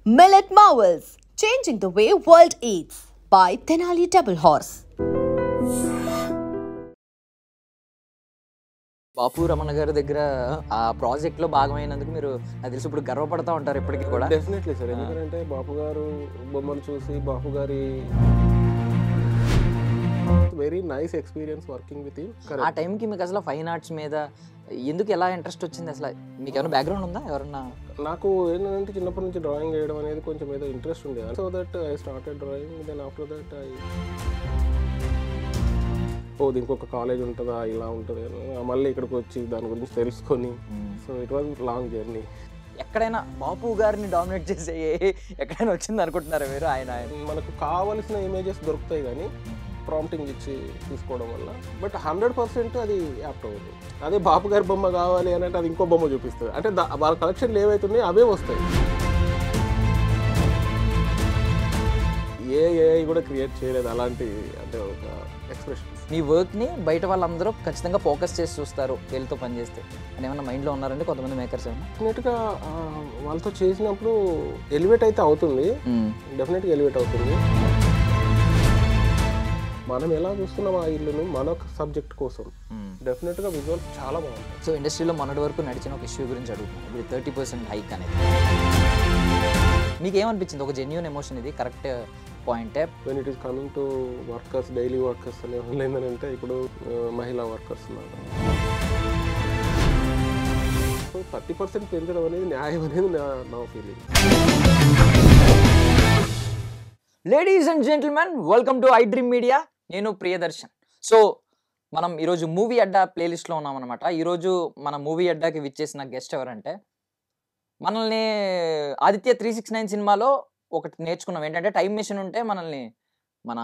Millet Marvels, changing the way world eats by Tenali Double Horse. బాపు రమణ గారి దగ్గర ఆ ప్రాజెక్ట్లో భాగమైనందుకు మీరు నాకు తెలిసి ఇప్పుడు గర్వపడతా ఉంటారు ఇప్పటికీ కూడా. డెఫినెట్లీ సార్, ఎందుకంటే బాపు గారు బొమ్మలు చూసి బాపు గారి very nice experience working with him. ఆ టైంకి మీకు అసలు ఫైన్ ఆర్ట్స్ మీద ఎందుకు ఎలా ఇంట్రెస్ట్ వచ్చింది? అసలు మీకు ఏమైనా బ్యాక్గ్రౌండ్ ఉందా? ఎవరన్నా? నాకు ఏంటంటే చిన్నప్పటి నుంచి డ్రాయింగ్ వేయడం అనేది కొంచెం ఏదో ఇంట్రెస్ట్ ఉండేది. So that I started drawing. Then after that దీనికి ఒక కాలేజ్ ఉంటుందా, ఇలా ఉంటుంది, మళ్ళీ ఇక్కడికి వచ్చి దాని గురించి తెలుసుకొని, so it was long journey. ఎక్కడైనా బాపు గారిని డామినేట్ చేసే ఎక్కడైనా వచ్చింది అనుకుంటున్నారా మీరు? ఆయన మనకు కావలసిన ఇమేజెస్ దొరుకుతాయి కానీ ప్రాంప్టింగ్ ఇచ్చి తీసుకోవడం వల్ల, బట్ 100% అది యాప్ట్ అవ్వదు. అదే బాపు గారి బొమ్మ కావాలి అని అంటే అది ఇంకో బొమ్మ చూపిస్తుంది. అంటే వాళ్ళ కలెక్షన్లు ఏవైతున్నాయో అవే వస్తాయి. ఏఐ కూడా క్రియేట్ చేయలేదు అలాంటి అంటే ఒక ఎక్స్ప్రెషన్. మీ వర్క్ని బయట వాళ్ళందరూ ఖచ్చితంగా ఫోకస్ చేసి చూస్తారు వీళ్ళతో పనిచేస్తే అని ఏమన్నా మైండ్లో ఉన్నారండి కొంతమంది మేకర్స్? ఏమన్నా డెఫినెట్గా వాళ్ళతో చేసినప్పుడు ఎలివేట్ అయితే అవుతుంది, డెఫినెట్గా ఎలివేట్ అవుతుంది. మనం ఎలా చూస్తున్నాం ఆ ఇల్లుని మన సబ్జెక్ట్ కోసం, డెఫినెట్గా విజువల్ చాలా బాగుంటుంది. సో ఇండస్ట్రీలో మొన్నటి వరకు నడిచిన ఒక ఇష్యూ గురించి అడుగుతున్నాను. ఇప్పుడు 30% హైక్ అనేది మీకు ఏమనిపించింది? ఒక జెన్యూన్ ఎమోషన్, ఇది కరెక్ట్ పాయింటే. When it is coming to workers, daily workers అనే వాళ్ళు ఏంటంటే ఇప్పుడు మహిళా వర్కర్స్ ఉన్నారు. 30% పెంచడం అనేది న్యాయం అనేది నా feeling. Ladies and gentlemen, welcome to iDream Media. నేను ప్రియదర్శన్. సో మనం ఈరోజు మూవీ అడ్డా ప్లేలిస్ట్లో ఉన్నామన్నమాట. ఈరోజు మన మూవీ అడ్డాకి విచ్చేసిన గెస్ట్ ఎవరంటే, మనల్ని ఆదిత్య 369 సినిమాలో ఒకటి నేర్చుకున్నాం ఏంటంటే, టైం మెషిన్ ఉంటే మనల్ని మన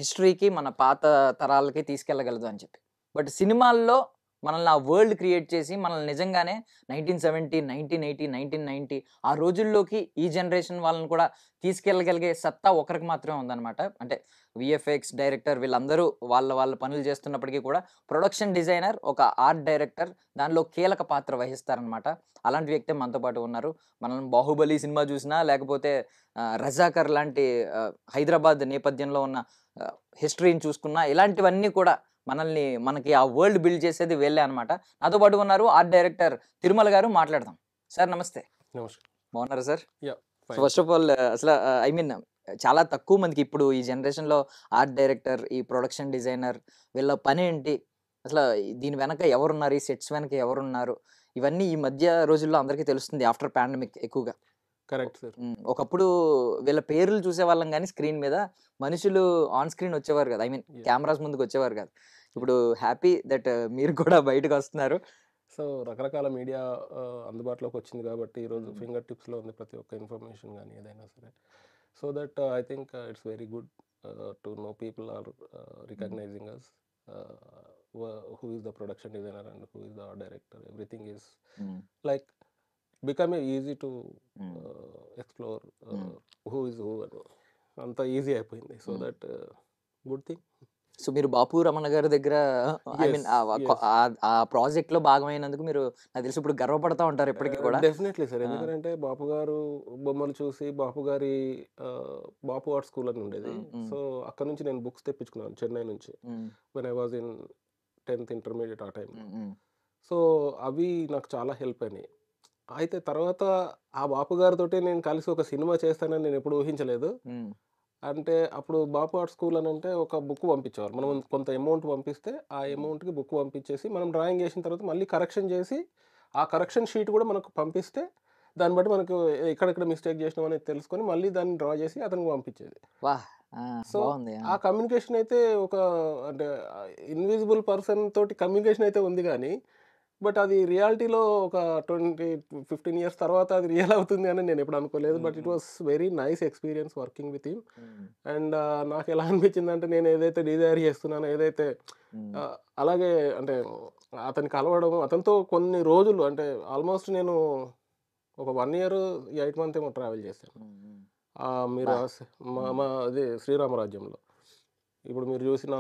హిస్టరీకి, మన పాత తరాలకి తీసుకెళ్ళగలదు అని చెప్పి. బట్ సినిమాల్లో మనల్ని ఆ వరల్డ్ క్రియేట్ చేసి మనల్ని నిజంగానే 1970, 1980, 1990 ఆ రోజుల్లోకి ఈ జనరేషన్ వాళ్ళని కూడా తీసుకెళ్ళగలిగే సత్తా ఒకరికి మాత్రమే ఉందన్నమాట. అంటే విఎఫ్ఎక్స్ డైరెక్టర్ వీళ్ళందరూ వాళ్ళ పనులు చేస్తున్నప్పటికీ కూడా ప్రొడక్షన్ డిజైనర్, ఒక ఆర్ట్ డైరెక్టర్ దానిలో కీలక పాత్ర వహిస్తారనమాట. అలాంటి వ్యక్తి మనతో పాటు ఉన్నారు. మనం బాహుబలి సినిమా చూసినా, లేకపోతే రజాకర్ లాంటి హైదరాబాద్ నేపథ్యంలో ఉన్న హిస్టరీని చూసుకున్నా, ఇలాంటివన్నీ కూడా మనకి ఆ వరల్డ్ బిల్డ్ చేసేది వీళ్ళే అనమాట. నాతో పాటు ఉన్నారు ఆర్ట్ డైరెక్టర్ తిరుమల గారు. మాట్లాడదాం. సార్ నమస్తే. నమస్కారం. బాగున్నారా సార్? ఫస్ట్ ఆఫ్ ఆల్ అసలు ఐ మీన్ చాలా తక్కువ మందికి ఇప్పుడు ఈ జనరేషన్లో ఆర్ట్ డైరెక్టర్, ఈ ప్రొడక్షన్ డిజైనర్ వీళ్ళ పని ఏంటి, అసలు దీని వెనక ఎవరున్నారు, ఈ సెట్స్ వెనక ఎవరున్నారు, ఇవన్నీ ఈ మధ్య రోజుల్లో అందరికీ తెలుస్తుంది ఆఫ్టర్ పాండమిక్ ఎక్కువగా. Correct sir. ఒకప్పుడు వీళ్ళ పేర్లు చూసేవాళ్ళం కానీ స్క్రీన్ మీద మనుషులు ఆన్ స్క్రీన్ వచ్చేవారు కదా, ఐ మీన్ కెమెరాస్ ముందుకు వచ్చేవారు కాదు. ఇప్పుడు హ్యాపీ దట్ మీరు కూడా బయటకు వస్తున్నారు. సో రకరకాల మీడియా అందుబాటులోకి వచ్చింది కాబట్టి ఈరోజు ఫింగర్ టిప్స్లో ఉంది ప్రతి ఒక్క ఇన్ఫర్మేషన్ కానీ ఏదైనా సరే. So that I think it's very good to know people are recognizing us, who is the production designer and who is the art director. Everything is like become easy to explore who is who. అంత easy అయిపోయింది. So that good thing. So మీరు బాపు రమణ గారి దగ్గర I mean ఆ project లో భాగమైనందుకు మీరు నాకు తెలిసి ఇప్పుడు గర్వపడతా ఉంటారు ఇప్పటికీ కూడా. డెఫినెట్లీ సార్, ఎందుకంటే బాపు గారు బొమ్మలు చూసి బాపు గారి బాపు ఆర్ట్ స్కూల్ అని ఉండేది. సో అక్కడ నుంచి నేను బుక్స్ తెప్పించుకున్నాను చెన్నై నుంచి, when I was in 10th intermediate ఆ టైం. సో అవి నాకు చాలా హెల్ప్ అయినాయి. అయితే తర్వాత ఆ బాపు గారితో నేను కలిసి ఒక సినిమా చేస్తానని నేను ఎప్పుడు ఊహించలేదు. అంటే అప్పుడు బాపు ఆర్ట్ స్కూల్ అని అంటే ఒక బుక్ పంపించేవారు. మనం కొంత అమౌంట్ పంపిస్తే ఆ అమౌంట్కి బుక్ పంపించేసి మనం డ్రాయింగ్ చేసిన తర్వాత మళ్ళీ కరెక్షన్ చేసి ఆ కరెక్షన్ షీట్ కూడా మనకు పంపిస్తే దాన్ని బట్టి మనకు ఎక్కడెక్కడ మిస్టేక్ చేసినాం అనేది తెలుసుకొని మళ్ళీ దాన్ని డ్రా చేసి అతనికి పంపించేది. సో ఆ కమ్యూనికేషన్ అయితే ఒక అంటే ఇన్విజిబుల్ పర్సన్ తోటి కమ్యూనికేషన్ అయితే ఉంది కానీ, బట్ అది రియాలిటీలో ఒక 15 years తర్వాత అది రియల్ అవుతుంది అని నేను ఎప్పుడు అనుకోలేదు. But it was very nice experience working with him. And నాకు ఎలా అనిపించింది అంటే, నేను ఏదైతే డిజైర్ చేస్తున్నానో ఏదైతే అలాగే అంటే అతన్ని కలవడం, అతనితో కొన్ని రోజులు అంటే ఆల్మోస్ట్ నేను ఒక 1 year 8 months ఏమో ట్రావెల్ చేశాను. మీరు మా అదే శ్రీరామరాజ్యంలో ఇప్పుడు మీరు చూసిన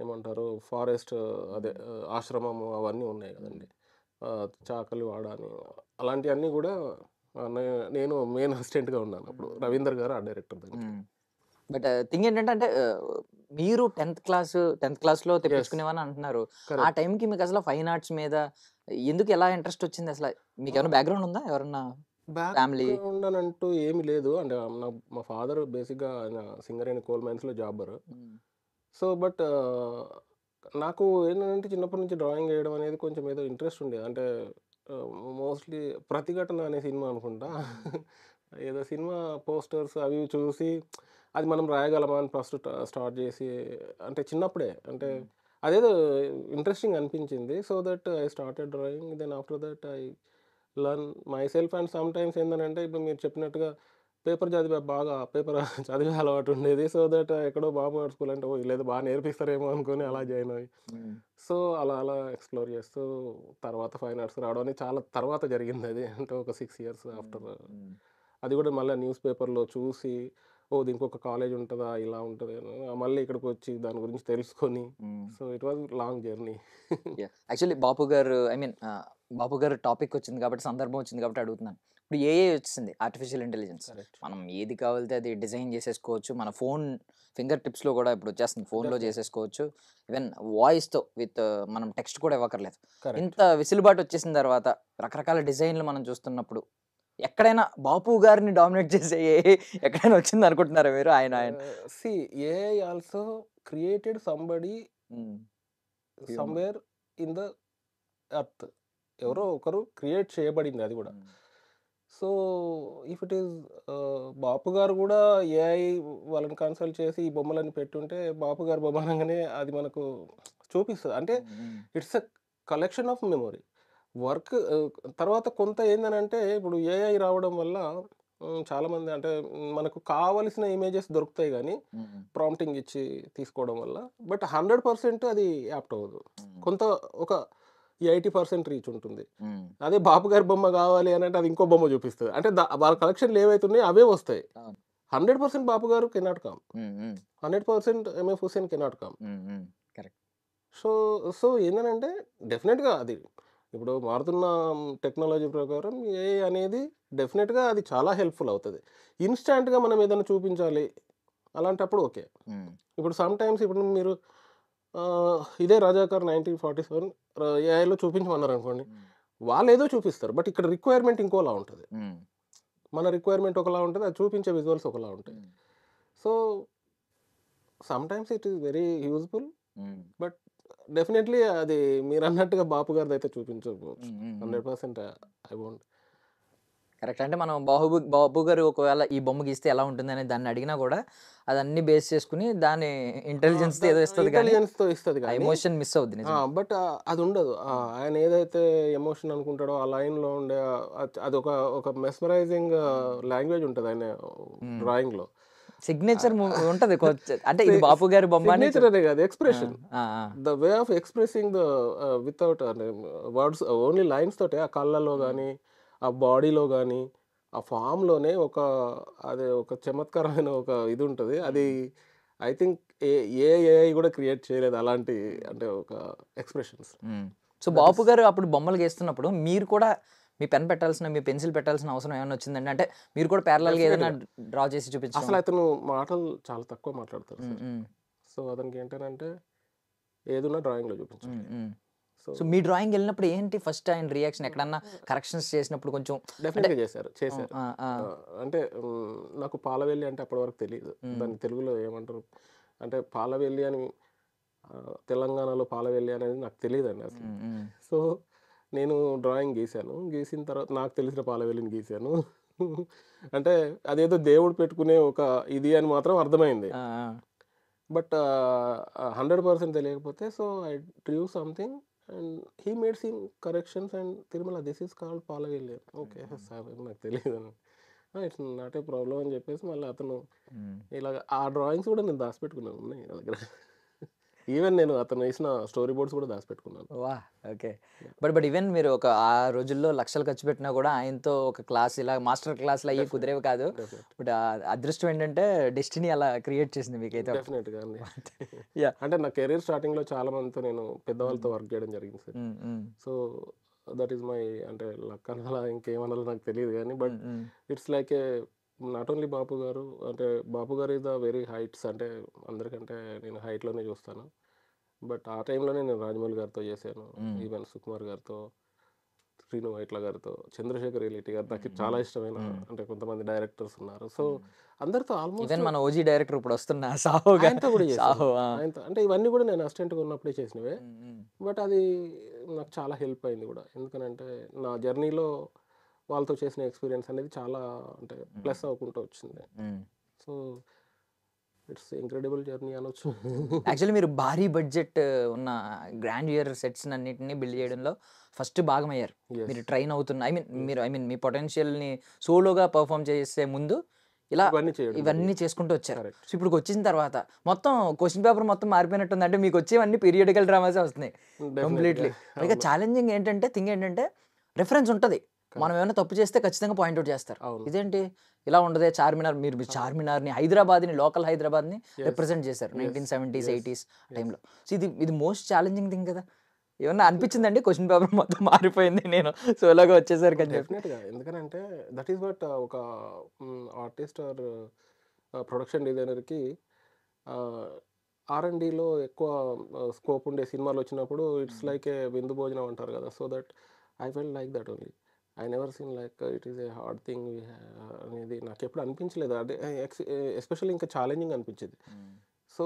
ఏమంటారు ఫారెస్ట్, అదే ఆశ్రమము అవన్నీ ఉన్నాయి కదండి, చాకలివాడ అని అలాంటివన్నీ కూడా నేను మెయిన్ అసిస్టెంట్గా ఉన్నాను అప్పుడు. రవీందర్ గారు ఆ డైరెక్టర్ దగ్గర. బట్ థింగ్ ఏంటంటే అంటే మీరు 10th క్లాస్లో తెప్పించుకునేవని అంటున్నారు. ఆ కరెక్ట్. టైంకి మీకు అసలు ఫైన్ ఆర్ట్స్ మీద ఎందుకు ఎలా ఇంట్రెస్ట్ వచ్చింది అసలు? మీకు ఏమైనా బ్యాక్గ్రౌండ్ ఉందా? ఎవరన్నా ఫ్యామిలీ? బ్యాక్గ్రౌండ్ అని అంటూ ఏమి లేదు. అంటే మా ఫాదర్ బేసిక్గా ఆయన సింగరేణి కోల్ మైన్స్లో జాబర్. సో బట్ నాకు ఏంటంటే చిన్నప్పటి నుంచి డ్రాయింగ్ వేయడం అనేది కొంచెం ఏదో ఇంట్రెస్ట్ ఉండేది. అంటే మోస్ట్లీ 'ప్రతిఘటన' అనే సినిమా అనుకుంటా. ఏదో సినిమా పోస్టర్స్ అవి ఇవి చూసి అది మనం రాయగలమా అని ఫస్ట్ స్టార్ట్ చేసి, అంటే చిన్నప్పుడే అంటే అదేదో ఇంట్రెస్టింగ్ అనిపించింది. So that I started drawing. Then after that I learn myself. And sometimes ఏంటంటే ఇప్పుడు మీరు చెప్పినట్టుగా పేపర్ చదివా, బాగా పేపర్ చదివే అలవాటు ఉండేది. సో దట్ ఎక్కడో బాబు గారి స్కూల్ అంటే ఓ లేదు బాగా నేర్పిస్తారేమో అనుకుని అలా జాయిన్ అయ్యి, సో అలా అలా ఎక్స్ప్లోర్ చేస్తూ తర్వాత ఫైన్ ఆర్ట్స్ రావడం అనేది చాలా తర్వాత జరిగింది. అది అంటే ఒక 6 ఇయర్స్ ఆఫ్టర్. అది కూడా మళ్ళీ న్యూస్ పేపర్లో చూసి, ఓ దీనికి ఒక కాలేజ్ ఉంటుందా, ఇలా ఉంటుంది అని మళ్ళీ ఇక్కడికి వచ్చి దాని గురించి తెలుసుకొని, so it was long journey. Actually Bapu garu Bapu గారు టాపిక్ వచ్చింది కాబట్టి, సందర్భం వచ్చింది కాబట్టి అడుగుతున్నాను. ఇప్పుడు ఏఐ వచ్చింది, ఆర్టిఫిషియల్ ఇంటెలిజెన్స్. మనం ఏది కావాలితే అది డిజైన్ చేసేసుకోవచ్చు. మన ఫింగర్ టిప్స్లో కూడా ఇప్పుడు వచ్చేస్తుంది, ఫోన్లో చేసేసుకోవచ్చు. ఈవెన్ వాయిస్తో విత్ మనం టెక్స్ట్ కూడా ఇవ్వక్కర్లేదు. ఇంత వెసులుబాటు వచ్చేసిన తర్వాత రకరకాల డిజైన్లు మనం చూస్తున్నప్పుడు ఎక్కడైనా బాపు గారిని డామినేట్ చేసే ఏఐ ఎక్కడైనా వచ్చింది అనుకుంటున్నారా మీరు? ఆయన see AI also created somebody somewhere in the earth. ఎవరో ఒకరు క్రియేట్ చేయబడింది అది కూడా. So if it is Bapu garu కూడా ఏఐ వాళ్ళని కన్సల్ట్ చేసి ఈ బొమ్మలని పెట్టుంటే బాపు గారు బొమ్మ అనగానే అది మనకు చూపిస్తుంది. అంటే it's a collection of memory work. తర్వాత కొంత ఏంటంటే ఇప్పుడు ఏఐ రావడం వల్ల చాలామంది అంటే మనకు కావలసిన ఇమేజెస్ దొరుకుతాయి కానీ ప్రాంప్టింగ్ ఇచ్చి తీసుకోవడం వల్ల, బట్ 100% అది యాప్ట్ అవ్వదు. కొంత ఒక 80% రీచ్ ఉంటుంది. అదే బాపు గారి బొమ్మ కావాలి అని అంటే అది ఇంకో బొమ్మ చూపిస్తుంది. అంటే వాళ్ళ కలెక్షన్లు ఏవైతున్నాయో అవే వస్తాయి. 100% Bapu garu cannot come, 100% MF Husain cannot come. So so ఏంటంటే డెఫినెట్గా అది ఇప్పుడు మారుతున్న టెక్నాలజీ ప్రకారం ఏఐ అనేది డెఫినెట్గా అది చాలా హెల్ప్ఫుల్ అవుతుంది. ఇన్స్టాంట్గా మనం ఏదైనా చూపించాలి అలాంటప్పుడు ఓకే. ఇప్పుడు సమ్ టైమ్స్ ఇప్పుడు మీరు ఇదే రాజాకార్ 1947 ఏఐలో చూపించమన్నారు అనుకోండి, వాళ్ళు ఏదో చూపిస్తారు. బట్ ఇక్కడ రిక్వైర్మెంట్ ఇంకోలా ఉంటుంది. మన రిక్వైర్మెంట్ ఒకలా ఉంటుంది, అది చూపించే విజువల్స్ ఒకలా ఉంటాయి. So some times it is very useful. But definitely అది మీరు అన్నట్టుగా బాపు గారిది అయితే చూపించకపోవచ్చు. 100% ఐ వోంట్. కరెక్ట్. అంటే మనం బాపు గారు ఒకవేళ ఈ బొమ్మ గీస్తే ఎలా ఉంటుంది అనే దాన్ని అడిగినా కూడా అది అన్ని బేస్ చేసుకుని దాని ఇంటెలిజెన్స్ ఏదో ఇస్తుంది, ఇంటెలిజెన్స్తో ఇస్తుంది, ఎమోషన్ మిస్ అవుతుంది. బట్ అది ఉండదు. ఆయన ఏదైతే ఎమోషన్ అనుకుంటాడో ఆ లైన్లో ఉండే అది ఒక మెస్మరైజింగ్ లాంగ్వేజ్ ఉంటుంది ఆయన డ్రాయింగ్లో. సిగ్నేచర్ ఉంటది. అంటే ఇది బాపు గారి బొమ్మ సిగ్నేచర్ అనే కాదు, expression, the way of expressing the without words, only lines తోటే ఆ కళ్ళలో కానీ ఆ బాడీలో కానీ ఆ ఫామ్లోనే అదే ఒక చమత్కారమైన ఒక ఇది ఉంటుంది. అది ఐ థింక్ ఏఐ కూడా క్రియేట్ చేయలేదు అలాంటి అంటే ఒక ఎక్స్ప్రెషన్స్. సో బాపు గారు అప్పుడు బొమ్మలు గీస్తున్నప్పుడు మీరు కూడా మీ పెన్సిల్ పెట్టాల్సిన అవసరం ఏమైనా వచ్చిందండి? అంటే మీరు కూడా ప్యారలల్గా ఏదైనా డ్రా చేసి చూపించారు? అసలు అతను మాటలు చాలా తక్కువ మాట్లాడతారు. సో అతనికి ఏంటంటే ఏదైనా డ్రాయింగ్లో చూపించాలి. సో మీ డ్రాయింగ్ వెళ్ళినప్పుడు ఏంటి ఫస్ట్ ఆయన రియాక్షన్? ఎక్కడన్నా కరెక్షన్స్ చేసినప్పుడు కొంచెం డెఫినెట్గా చేశారు. అంటే నాకు పాలవెల్లి అంటే అప్పటి వరకు తెలియదు, దాన్ని తెలుగులో ఏమంటారు అంటే పాలవెల్లి అని, తెలంగాణలో పాలవెల్లి అనేది నాకు తెలియదండి అసలు. సో నేను డ్రాయింగ్ గీసిన తర్వాత నాకు తెలిసిన పాలవెల్లిని గీశాను. అంటే అదేదో దేవుడు పెట్టుకునే ఒక ఇది అని మాత్రం అర్థమైంది. బట్ 100% తెలియకపోతే so I drew something and he made some corrections and Tirumala this is called palavelli. Okay sir నాకు తెలియదు, ఇట్స్ నాట్ ఏ ప్రాబ్లం అని చెప్పేసి మళ్ళీ అతను ఇలాగ ఆ డ్రాయింగ్స్ కూడా నేను దాచిపెట్టుకున్నాను, ఉన్నాయి నా దగ్గర. ఈవెన్ నేను అతను వేసిన స్టోరీ బోర్డ్స్ కూడా దాచిపెట్టుకున్నాను. వా ఓకే. బట్ ఈవెన్ మీరు ఆ రోజుల్లో లక్షలు ఖర్చు పెట్టినా కూడా ఆయనతో ఒక క్లాస్ ఇలా మాస్టర్ క్లాస్లు అయ్యి కుదిరేవి కాదు. బట్ అదృష్టం ఏంటంటే డెస్టినీ అలా క్రియేట్ చేసింది మీకైతే. డెఫినెట్గా అండి. అంటే నా కెరీర్ స్టార్టింగ్లో చాలా మందితో నేను పెద్దవాళ్ళతో వర్క్ చేయడం జరిగింది sir. So that is my అంటే లక్ అనాలా ఇంకేమనాలో నాకు తెలియదు కానీ but it's like a not only Bapu garu అంటే బాపు గారు ఇస్ ద వెరీ హైట్స్ అంటే అందరికంటే నేను హైట్లోనే చూస్తాను. బట్ ఆ టైంలోనే నేను రాజమౌళి గారితో చేశాను, ఈవెన్ సుకుమార్ గారితో, శ్రీను వైట్ల గారితో, చంద్రశేఖర్ ఎలిటి గారు నాకు చాలా ఇష్టమైన అంటే కొంతమంది డైరెక్టర్స్ ఉన్నారు. సో అందరితో ఆల్మోస్ట్ ఈవెన్ మన ఓజీ డైరెక్టర్ ఇప్పుడు వస్తున్న సాహో ఆయనతో కూడా చేశాను. సాహో ఆయనతో అంటే ఇవన్నీ కూడా నేను అసిస్టెంట్గా ఉన్నప్పుడే చేసినవే. బట్ అది నాకు చాలా హెల్ప్ అయింది కూడా, ఎందుకనంటే నా జర్నీలో వాళ్ళతో చేసిన ఎక్స్పీరియన్స్ అనేది చాలా అంటే ప్లస్ అవ్వకుంటూ వచ్చింది. సో ఇట్స్ ఇంక్రెడిబుల్ జర్నీ అనొచ్చు. యాక్చువల్లీ మీరు భారీ బడ్జెట్ ఉన్న గ్రాండియర్ సెట్స్ అన్నిటిని బిల్డ్ చేయడంలో ఫస్ట్ భాగమయ్యారు. Yes. మీరు ట్రైన్ అవుతున్న మీరు మీ పొటెన్షియల్ని సోలోగా పర్ఫామ్ చేసే ముందు ఇలా ఇవన్నీ చేయడం ఇవన్నీ చేసుకుంటూ వచ్చారు. Correct. సో ఇప్పుడు వచ్చిన తర్వాత మొత్తం క్వశ్చన్ పేపర్ మొత్తం మారిపోయినట్టుంది. అంటే మీకు వచ్చేవన్నీ పీరియాడికల్ డ్రామాసే వస్తున్నాయి కంప్లీట్లీ. ఇక ఛాలెంజింగ్ థింగ్ ఏంటంటే రెఫరెన్స్ ఉంటుంది. మనం ఏమైనా తప్పు చేస్తే ఖచ్చితంగా పాయింట్అవుట్ చేస్తారు. అవును. ఇదేంటి ఇలా ఉండదే, చార్మినార్ మీరు చార్మినార్ని హైదరాబాద్ని లోకల్ హైదరాబాద్ని రిప్రజెంట్ చేశారు 1970s 80s టైంలో. సో ఇది మోస్ట్ ఛాలెంజింగ్ థింగ్ కదా. ఏమన్నా అనిపించిందండి క్వశ్చన్ పేపర్ మొత్తం మారిపోయింది నేను సోలోగా వచ్చేసరికి అని చెప్పి? డెఫినెట్గా, ఎందుకంటే దట్ ఈస్ వాట్ ఒక ఆర్టిస్ట్ ఆర్ ప్రొడక్షన్ డిజైనర్కి R&Dలో ఎక్కువ స్కోప్ ఉండే సినిమాలు వచ్చినప్పుడు ఇట్స్ లైక్ ఏ విందు భోజనం అంటారు కదా. So that I felt like that only. I never seen like it is a hard thing అనేది నాకు ఎప్పుడు అనిపించలేదు. అంటే ఎస్పెషల్లీ ఇంకా ఛాలెంజింగ్ అనిపించేది. సో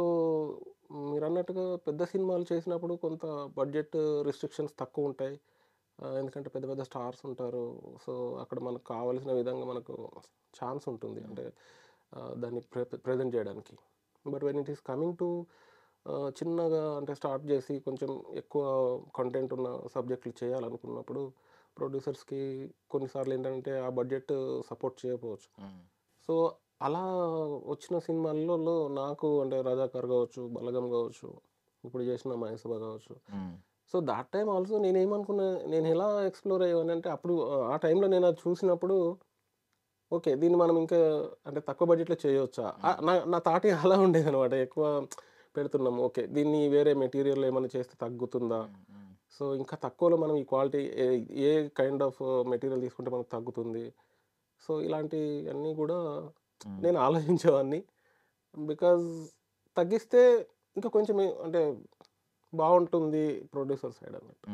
మీరు అన్నట్టుగా పెద్ద సినిమాలు చేసినప్పుడు కొంత బడ్జెట్ రిస్ట్రిక్షన్స్ తక్కువ ఉంటాయి, ఎందుకంటే పెద్ద పెద్ద స్టార్స్ ఉంటారు. సో అక్కడ మనకు కావాల్సిన విధంగా మనకు ఛాన్స్ ఉంటుంది అంటే దాన్ని ప్రజెంట్ చేయడానికి. But when it is coming to చిన్నగా అంటే స్టార్ట్ చేసి కొంచెం ఎక్కువ కంటెంట్ ఉన్న సబ్జెక్టులు చేయాలనుకున్నప్పుడు ప్రొడ్యూసర్స్కి కొన్నిసార్లు ఏంటంటే ఆ బడ్జెట్ సపోర్ట్ చేయకపోవచ్చు. సో అలా వచ్చిన సినిమాల్లో నాకు అంటే రజాకార్ కావచ్చు, బలగం కావచ్చు, ఇప్పుడు చేసిన మహేశ్వర కావచ్చు. సో దాట్ టైం ఆల్సో నేనేమనుకున్నా, నేను ఎలా ఎక్స్ప్లోర్ అయ్యాను అంటే అప్పుడు ఆ టైంలో నేను అది చూసినప్పుడు ఓకే దీన్ని మనం ఇంకా అంటే తక్కువ బడ్జెట్లో చేయవచ్చా, నా థాట్ అలా ఉండేది అనమాట. ఎక్కువ పెడుతున్నాం, ఓకే దీన్ని వేరే మెటీరియల్ ఏమైనా చేస్తే తగ్గుతుందా, సో ఇంకా తక్కువలో మనం ఈ quality A kind of material తీసుకుంటే మనకు తగ్గుతుంది. సో ఇలాంటివన్నీ కూడా నేను ఆలోచించేవాడిని. బికాజ్ తగ్గిస్తే ఇంకా కొంచెం అంటే బాగుంటుంది ప్రొడ్యూసర్ సైడ్ అన్నట్టు.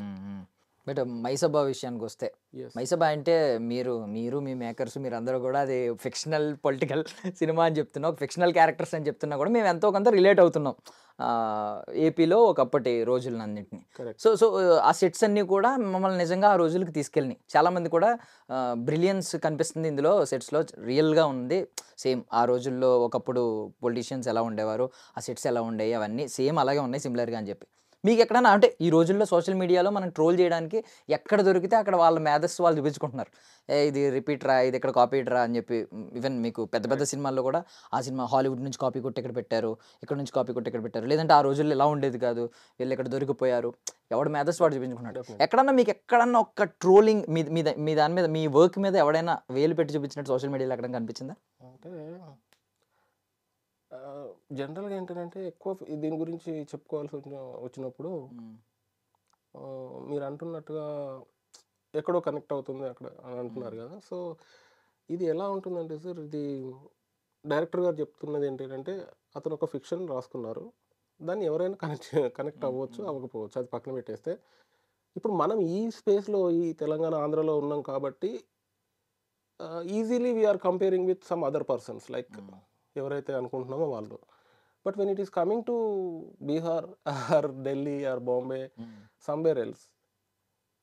బట్ మైసభా విషయానికి వస్తే, మైసభా అంటే మీరు మీ మేకర్స్ మీరందరూ కూడా అది ఫిక్షనల్ పొలిటికల్ సినిమా అని చెప్తున్నా, ఒక ఫిక్షనల్ క్యారెక్టర్స్ అని చెప్తున్నా కూడా మేము ఎంతో కొంత రిలేట్ అవుతున్నాం ఏపీలో ఒకప్పటి రోజులన్నింటినీ. సో ఆ సెట్స్ అన్నీ కూడా మమ్మల్ని నిజంగా ఆ రోజులకి తీసుకెళ్ళినాయి. చాలామంది కూడా బ్రిలియన్స్ కనిపిస్తుంది ఇందులో, సెట్స్లో రియల్గా ఉంది, సేమ్ ఆ రోజుల్లో ఒకప్పుడు పొలిటీషియన్స్ ఎలా ఉండేవారు, ఆ సెట్స్ ఎలా ఉండేవి, అవన్నీ సేమ్ అలాగే ఉన్నాయి సిమిలర్గా అని చెప్పి. మీకు ఎక్కడన్నా అంటే ఈ రోజుల్లో సోషల్ మీడియాలో మనం ట్రోల్ చేయడానికి ఎక్కడ దొరికితే అక్కడ వాళ్ళ మేధస్సు వాళ్ళు చూపించుకుంటున్నారు, ఇది రిపీట్ రా, ఇది ఇక్కడ కాపీ రా అని చెప్పి. ఈవెన్ మీకు పెద్ద పెద్ద సినిమాల్లో కూడా ఆ సినిమా హాలీవుడ్ నుంచి కాపీ కొట్టి ఇక్కడ పెట్టారు, ఇక్కడ నుంచి కాపీ కొట్టి ఇక్కడ పెట్టారు, లేదంటే ఆ రోజుల్లో ఎలా ఉండేది కాదు, వీళ్ళు ఇక్కడ దొరికిపోయారు, ఎవడు మేధస్సు వాడు చూపించుకున్నాడు. ఎక్కడన్నా మీకు ఎక్కడన్నా ఒక ట్రోలింగ్ మీ దాని మీద మీ వర్క్ మీద ఎవడైనా వేలు పెట్టి చూపించినట్టు సోషల్ మీడియాలో ఎక్కడ కనిపించిందా? అంటే జనరల్గా ఏంటంటే ఎక్కువ దీని గురించి చెప్పుకోవాల్సి వచ్చినప్పుడు మీరు అంటున్నట్టుగా ఎక్కడో కనెక్ట్ అవుతుంది అక్కడ అని అంటున్నారు కదా. సో ఇది ఎలా ఉంటుందంటే సార్, ఇది డైరెక్టర్ గారు చెప్తున్నది ఏంటంటే అతను ఒక ఫిక్షన్ రాసుకున్నారు, దాన్ని ఎవరైనా కనెక్ట్ అవ్వచ్చు అవ్వకపోవచ్చు, అది పక్కన పెట్టేస్తే ఇప్పుడు మనం ఈ స్పేస్లో ఈ తెలంగాణ ఆంధ్రలో ఉన్నాం కాబట్టి easily we are comparing with some other persons like ఎవరైతే అనుకుంటున్నామో వాళ్ళు. But when it is coming to Bihar or Delhi or Bombay somewhere else,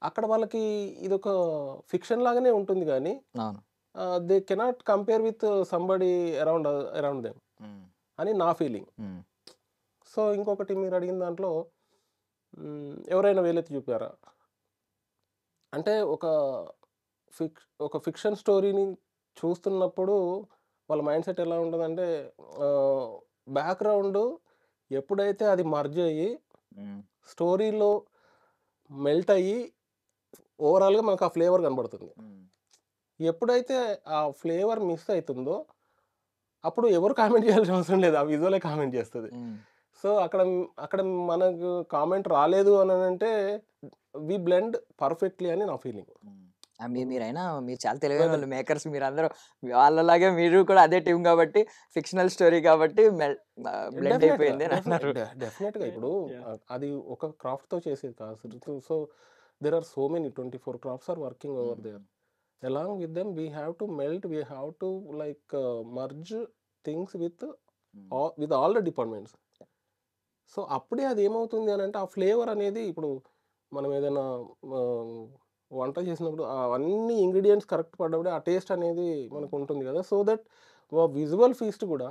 అక్కడ వాళ్ళకి ఇది ఒక ఫిక్షన్ లాగానే ఉంటుంది కానీ they cannot compare with somebody around them అని నా ఫీలింగ్. సో ఇంకొకటి మీరు అడిగిన దాంట్లో ఎవరైనా వేలెత్తి చూపారా అంటే ఒక ఫిక్షన్ స్టోరీని చూస్తున్నప్పుడు వాళ్ళ మైండ్ సెట్ ఎలా ఉంటుందంటే బ్యాక్గ్రౌండ్ ఎప్పుడైతే అది మర్జ్ అయ్యి స్టోరీలో మెల్ట్ అయ్యి ఓవరాల్గా మనకు ఆ ఫ్లేవర్ కనబడుతుంది. ఎప్పుడైతే ఆ ఫ్లేవర్ మిస్ అవుతుందో అప్పుడు ఎవరు కామెంట్ చేయాల్సిన అవసరం లేదు, ఆ విజువలే కామెంట్ చేస్తుంది. సో అక్కడ మనకు కామెంట్ రాలేదు అని అంటే వి బ్లెండ్ పర్ఫెక్ట్లీ అని నా ఫీలింగ్. మీరైనా మీరు చాలా తెలివైన వాళ్ళు మేకర్స్, మీరు అందరూ వాళ్ళలాగే మీరు కూడా అదే టీం కాబట్టి ఫిక్షనల్ స్టోరీ కాబట్టి బ్లెండ్ అయిపోయింది అని అన్నారు. డెఫినెట్గా ఇప్పుడు అది ఒక క్రాఫ్ట్తో చేసేది కాదు. So there are so many 24 crafts are working over there. along with them we have to melt, we have to like merge things with all the departments. So అప్పుడే అది ఏమవుతుంది అని అంటే ఆ ఫ్లేవర్ అనేది ఇప్పుడు మనం ఏదైనా వంట చేసినప్పుడు అన్ని ఇంగ్రీడియంట్స్ కరెక్ట్ పడ్డప్పుడే ఆ టేస్ట్ అనేది మనకు ఉంటుంది కదా. సో దట్ విజువల్ ఫీస్ట్ కూడా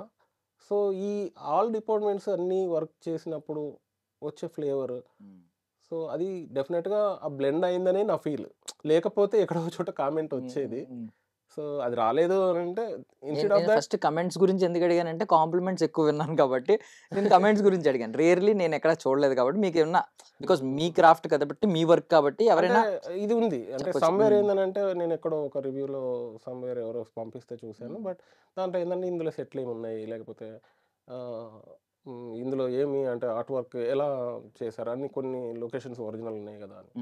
సో ఈ ఆల్ డిపార్ట్మెంట్స్ అన్నీ వర్క్ చేసినప్పుడు వచ్చే ఫ్లేవర్, సో అది డెఫినెట్గా ఆ బ్లెండ్ అయిందనే నా ఫీల్. లేకపోతే ఎక్కడో చోట కామెంట్ వచ్చేది, సో అది రాలేదు అని అంటే instead of that. First comments గురించి ఎందుకు అడిగానంటే కాంప్లిమెంట్స్ ఎక్కువ విన్నాను కాబట్టి నేను కమెంట్స్ గురించి అడిగాను. రియర్లీ నేను ఎక్కడ చూడలేదు కాబట్టి మీకు ఏమన్నా, బికాస్ మీ క్రాఫ్ట్ కాబట్టి మీ వర్క్ కాబట్టి ఎవరైనా ఇది ఉంది అంటే సమ్వేర్ ఏంటంటే నేను ఎక్కడో ఒక రివ్యూలో సమ్వేర్ ఎవరో పంపిస్తే చూశాను. బట్ దాంట్లో ఏంటంటే ఇందులో సెట్లు ఏమి ఉన్నాయి, లేకపోతే ఇందులో ఏమి అంటే ఆర్ట్ వర్క్ ఎలా చేశారు అన్ని కొన్ని లొకేషన్స్ ఒరిజినల్ ఉన్నాయి కదా అని.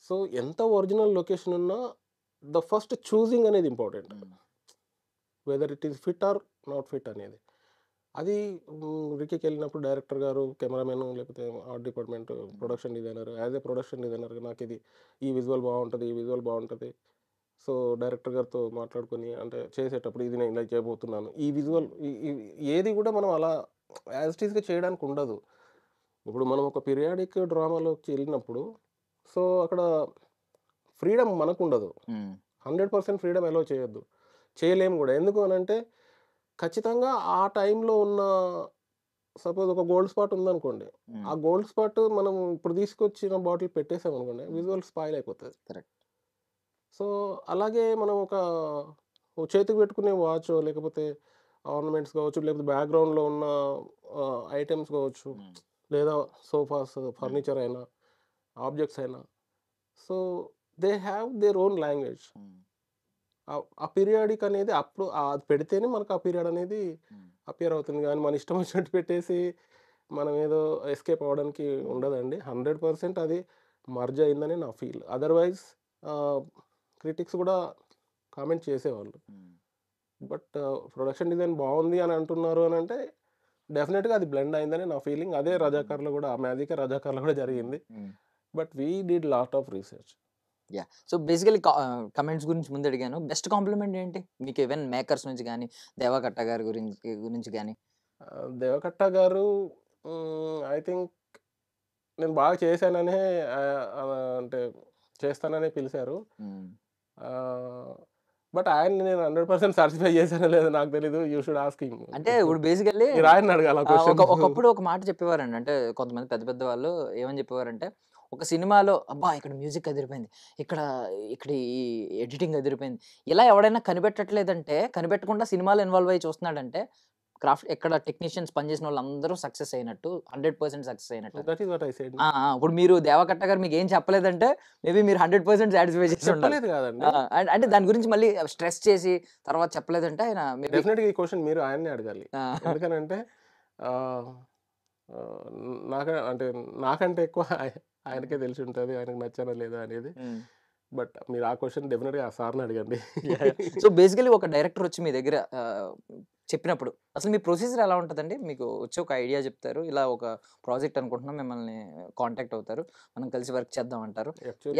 సో ఎంత ఒరిజినల్ లొకేషన్ ఉన్నా ద ఫస్ట్ చూసింగ్ అనేది important, whether it is fit are not fit అనేది. అది రికీకి వెళ్ళినప్పుడు డైరెక్టర్ గారు, కెమెరామెన్, లేకపోతే art department, production designer, as a production designer నాకు ఇది ఈ విజువల్ బాగుంటుంది, ఈ విజువల్ బాగుంటుంది. సో డైరెక్టర్ గారితో మాట్లాడుకొని అంటే చేసేటప్పుడు ఇది నేను ఇలా చేయబోతున్నాను, ఈ విజువల్ ఏది కూడా మనం అలా యాజ్ ఇట్ ఈస్గా చేయడానికి ఉండదు. ఇప్పుడు మనం ఒక పీరియాడిక్ డ్రామాలోకి వెళ్ళినప్పుడు సో అక్కడ ఫ్రీడమ్ మనకు ఉండదు, 100% ఫ్రీడమ్ అలో చేయొద్దు, చేయలేము కూడా. ఎందుకు అని అంటే ఖచ్చితంగా ఆ టైంలో ఉన్న సపోజ్ ఒక గోల్డ్ స్పాట్ ఉందనుకోండి, ఆ గోల్డ్ స్పాట్ మనం ఇప్పుడు తీసుకొచ్చిన బాటిల్ పెట్టేసాం అనుకోండి, విజువల్ స్పాయిల్ అయిపోతుంది. కరెక్ట్. సో అలాగే మనం ఒక చేతికి పెట్టుకునే వాచ్, లేకపోతే ఆర్నమెంట్స్ కావచ్చు, లేకపోతే బ్యాక్గ్రౌండ్లో ఉన్న ఐటమ్స్ కావచ్చు, లేదా సోఫాస్, ఫర్నిచర్ అయినా ఆబ్జెక్ట్స్ అయినా, so they have their own language. ఆ పీరియాడిక్ అనేది అప్పుడు అది పెడితేనే మనకు ఆ పీరియడ్ అనేది అపియర్ అవుతుంది. కానీ మన ఇష్టం వచ్చినట్టు పెట్టేసి మనం ఏదో ఎస్కేప్ అవ్వడానికి ఉండదండి. 100% అది మర్జ్ అయిందని నా ఫీల్. అదర్వైజ్ క్రిటిక్స్ కూడా కామెంట్ చేసేవాళ్ళు. బట్ ప్రొడక్షన్ డిజైన్ బాగుంది అని అంటున్నారు అని అంటే డెఫినెట్గా అది బ్లెండ్ అయిందని నా ఫీలింగ్. అదే రజాకార్లో కూడా, ఆ మ్యాజిక్ రజాకార్లో కూడా జరిగింది. But we did lot of research. Yeah. So basically comments గురించి ముందు అడిగాను. బెస్ట్ కాంప్లిమెంట్ ఏంటి మీకు, ఈవెన్ మేకర్స్ నుంచి కానీ, దేవకట్ట గారి గురించి కానీ? దేవకట్ట గారు ఐ థింక్ నేను బాగా చేశాననే అంటే చేస్తాననే పిలిచారు. బట్ ఆయన నేను 100% సాటిస్ఫై చేశానో లేదో నాకు తెలీదు. You should ask him. అంటే ఇప్పుడు బేసికల్లీ ఆయన అడగాలి. ఒకప్పుడు ఒక మాట చెప్పేవారండి, అంటే కొంతమంది పెద్ద పెద్ద వాళ్ళు ఏమని చెప్పేవారంటే, ఒక సినిమాలో అబ్బా ఇక్కడ మ్యూజిక్ అదిరిపోయింది, ఇక్కడ ఈ ఎడిటింగ్ అదిరిపోయింది, ఇలా ఎవడైనా కనిపెట్టట్లేదంటే, కనిపెట్టకుండా సినిమాలో ఇన్వాల్వ్ అయ్యి చూస్తున్నాడంటే క్రాఫ్ట్ ఎక్కడ టెక్నీషియన్స్ పనిచేసిన వాళ్ళు అందరూ సక్సెస్ అయినట్టు, 100% సక్సెస్ అయినట్టు. ఇప్పుడు మీరు దేవకట్ట గారు మీకు ఏం చెప్పలేదంటే మేబీ మీరు 100% సాటిస్ఫై చేసి ఉండాలి. అంటే దాని గురించి మళ్ళీ స్ట్రెస్ చేసి తర్వాత చెప్పలేదంటే ఆయన డెఫినెట్గా ఈ క్వశ్చన్ మీరు ఆయన్నే అడగాలి. ఎందుకనంటే నాకంటే ఎక్కువ ఆయనకే తెలిసి ఉంటుంది ఆయనకు నచ్చానా లేదా అనేది. బట్ మీరు ఆ క్వశ్చన్ డెఫినెట్గా ఆ సార్ని అడగండి. సో బేసికలీ ఒక డైరెక్టర్ వచ్చి మీ దగ్గర చెప్పినప్పుడు అసలు మీ ప్రొసీజర్ ఎలా ఉంటుందండి? మీకు వచ్చి ఒక ఐడియా చెప్తారు, ఇలా ఒక ప్రాజెక్ట్ అనుకుంటున్నాం, మిమ్మల్ని కాంటాక్ట్ అవుతారు, మనం కలిసి వర్క్ చేద్దాం అంటారు.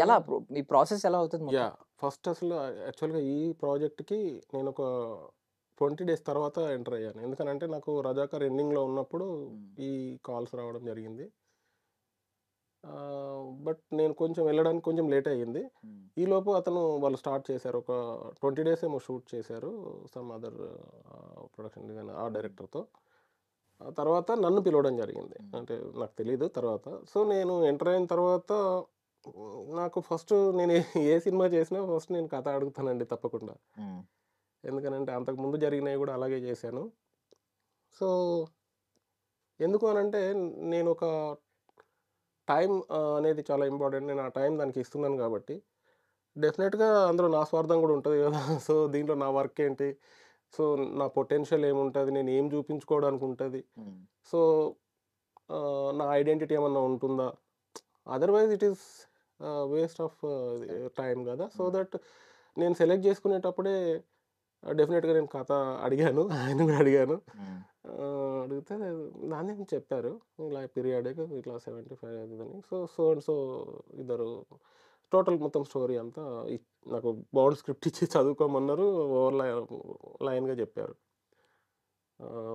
ఎలా మీ ప్రాసెస్ ఎలా అవుతుంది? ఫస్ట్ అసలు యాక్చువల్గా ఈ ప్రాజెక్ట్కి నేను ఒక 20 days తర్వాత ఎంటర్ అయ్యాను. ఎందుకనంటే నాకు రజాకార్ ఎండింగ్లో ఉన్నప్పుడు ఈ కాల్స్ రావడం జరిగింది. బట్ నేను కొంచెం వెళ్ళడానికి కొంచెం లేట్ అయ్యింది. ఈలోపు వాళ్ళు స్టార్ట్ చేశారు. ఒక 20 days ఏమో షూట్ చేశారు సమ్ అదర్ ప్రొడక్షన్ డిజైనర్ ఆ డైరెక్టర్తో. ఆ తర్వాత నన్ను పిలవడం జరిగింది, అంటే నాకు తెలీదు తర్వాత. సో నేను ఎంటర్ అయిన తర్వాత నాకు ఫస్ట్ నేను ఏ సినిమా చేసినా ఫస్ట్ నేను కథ అడుగుతానండి తప్పకుండా. ఎందుకనంటే అంతకుముందు జరిగినవి కూడా అలాగే చేశాను. సో ఎందుకు అనంటే నేను ఒక టైం అనేది చాలా ఇంపార్టెంట్. నేను ఆ టైం దానికి ఇస్తున్నాను కాబట్టి డెఫినెట్గా అందులో నా స్వార్థం కూడా ఉంటుంది కదా. సో దీంట్లో నా వర్క్ ఏంటి, సో నా పొటెన్షియల్ ఏముంటుంది, నేను ఏం చూపించుకోవడానికి ఉంటుంది, సో నా ఐడెంటిటీ ఏమన్నా ఉంటుందా. Otherwise it is waste of time కదా. సో దట్ నేను సెలెక్ట్ చేసుకునేటప్పుడే డెఫినెట్గా నేను కథ అడిగాను, ఆయన కూడా అడిగాను. అడిగితే నాన్న చెప్పారు ఇలా పీరియాడిక్ ఇట్లా 75 అది అని. సో అండ్ సో ఇద్దరు టోటల్ మొత్తం స్టోరీ అంతా నాకు బౌండ్ స్క్రిప్ట్ ఇచ్చి చదువుకోమన్నారు. ఓవర్ లైన్గా చెప్పారు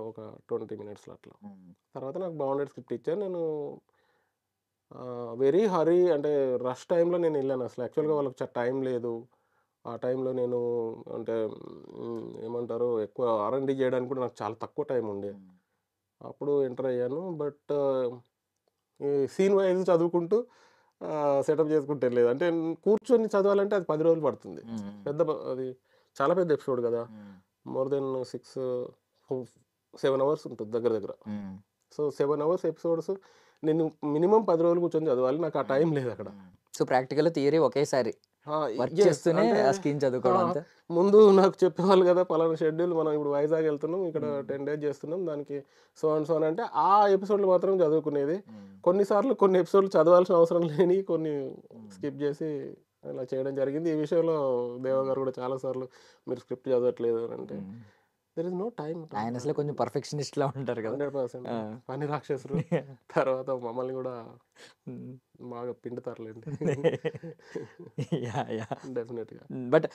ఒక 20 మినిట్స్లో అట్లా. తర్వాత నాకు బౌండెడ్ స్క్రిప్ట్ ఇచ్చారు. నేను వెరీ హరీ అంటే రష్ టైంలో నేను వెళ్ళాను. అసలు యాక్చువల్గా వాళ్ళకి టైం లేదు. ఆ టైంలో నేను అంటే ఏమంటారు ఎక్కువ R&D చేయడానికి కూడా నాకు చాలా తక్కువ టైం ఉండే. అప్పుడు ఎంటర్ అయ్యాను. బట్ ఈ సీన్ వైజ్ చదువుకుంటూ సెటప్ చేసుకుంటూ వెళ్ళలేదు. అంటే కూర్చొని చదవాలంటే అది 10 రోజులు పడుతుంది. అది చాలా పెద్ద ఎపిసోడ్ కదా. మోర్ దెన్ 7 అవర్స్ ఉంటుంది దగ్గర దగ్గర. సో 7 అవర్స్ ఎపిసోడ్స్ నేను మినిమం 10 రోజులు కూర్చొని చదవాలి. నాకు ఆ టైం లేదు అక్కడ. సో ప్రాక్టికల్ థియరీ ఒకేసారి వర్క్ చేస్తూనే ఆ స్కీమ్ చదువుకోవడం అంతే. ముందు నాకు చెప్పేవాళ్ళు కదా పలానా షెడ్యూల్, మనం ఇప్పుడు వైజాగ్ వెళ్తున్నాం, ఇక్కడ 10 days చేస్తున్నాం, దానికి సో అండ్ సో అంటే ఆ ఎపిసోడ్లు మాత్రం చదువుకునేది. కొన్నిసార్లు కొన్ని ఎపిసోడ్లు చదవాల్సిన అవసరం లేని కొన్ని స్కిప్ చేసి ఇలా చేయడం జరిగింది. ఈ విషయంలో దేవ గారు కూడా చాలాసార్లు మీరు స్క్రిప్ట్ చదవట్లేదు అని అంటే దెర్ ఇస్ నో టైం. ఆయన అసలు కొంచెం పర్ఫెక్షనిస్ట్ లా ఉంటారు కదా. 100% పని రాక్షసులు. తర్వాత మమ్మల్ని కూడా బాగా పిండుతారులేండి. డెఫినెట్గా. బట్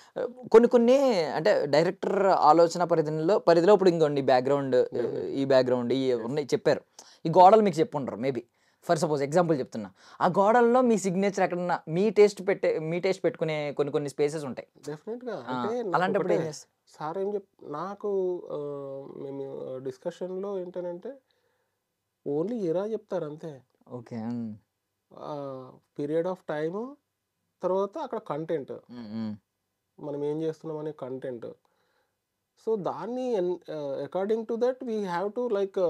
కొన్ని అంటే డైరెక్టర్ ఆలోచన పరిధిలో ఇప్పుడు ఇంకోండి బ్యాక్గ్రౌండ్, ఈ బ్యాక్గ్రౌండ్ ఈ ఉన్నాయి చెప్పారు. ఈ గోడలు మీకు చెప్పుంటారు మేబీ. ఫర్ సపోజ్ ఎగ్జాంపుల్ చెప్తున్నా, ఆ గోడల్లో మీ సిగ్నేచర్ ఎక్కడన్నా మీ టేస్ట్ పెట్టుకునే కొన్ని స్పేసెస్ ఉంటాయి డెఫినెట్గా. అలాంటప్పుడు ఏం చేస్తారు సార్? ఏం నాకు మేము డిస్కషన్లో ఏంటంటే ఓన్లీ ఎరా చెప్తారు అంతే. ఓకే. పీరియడ్ ఆఫ్ టైము, తర్వాత అక్కడ కంటెంట్, మనం ఏం చేస్తున్నాం అనే కంటెంట్. సో దాన్ని according to that we have to like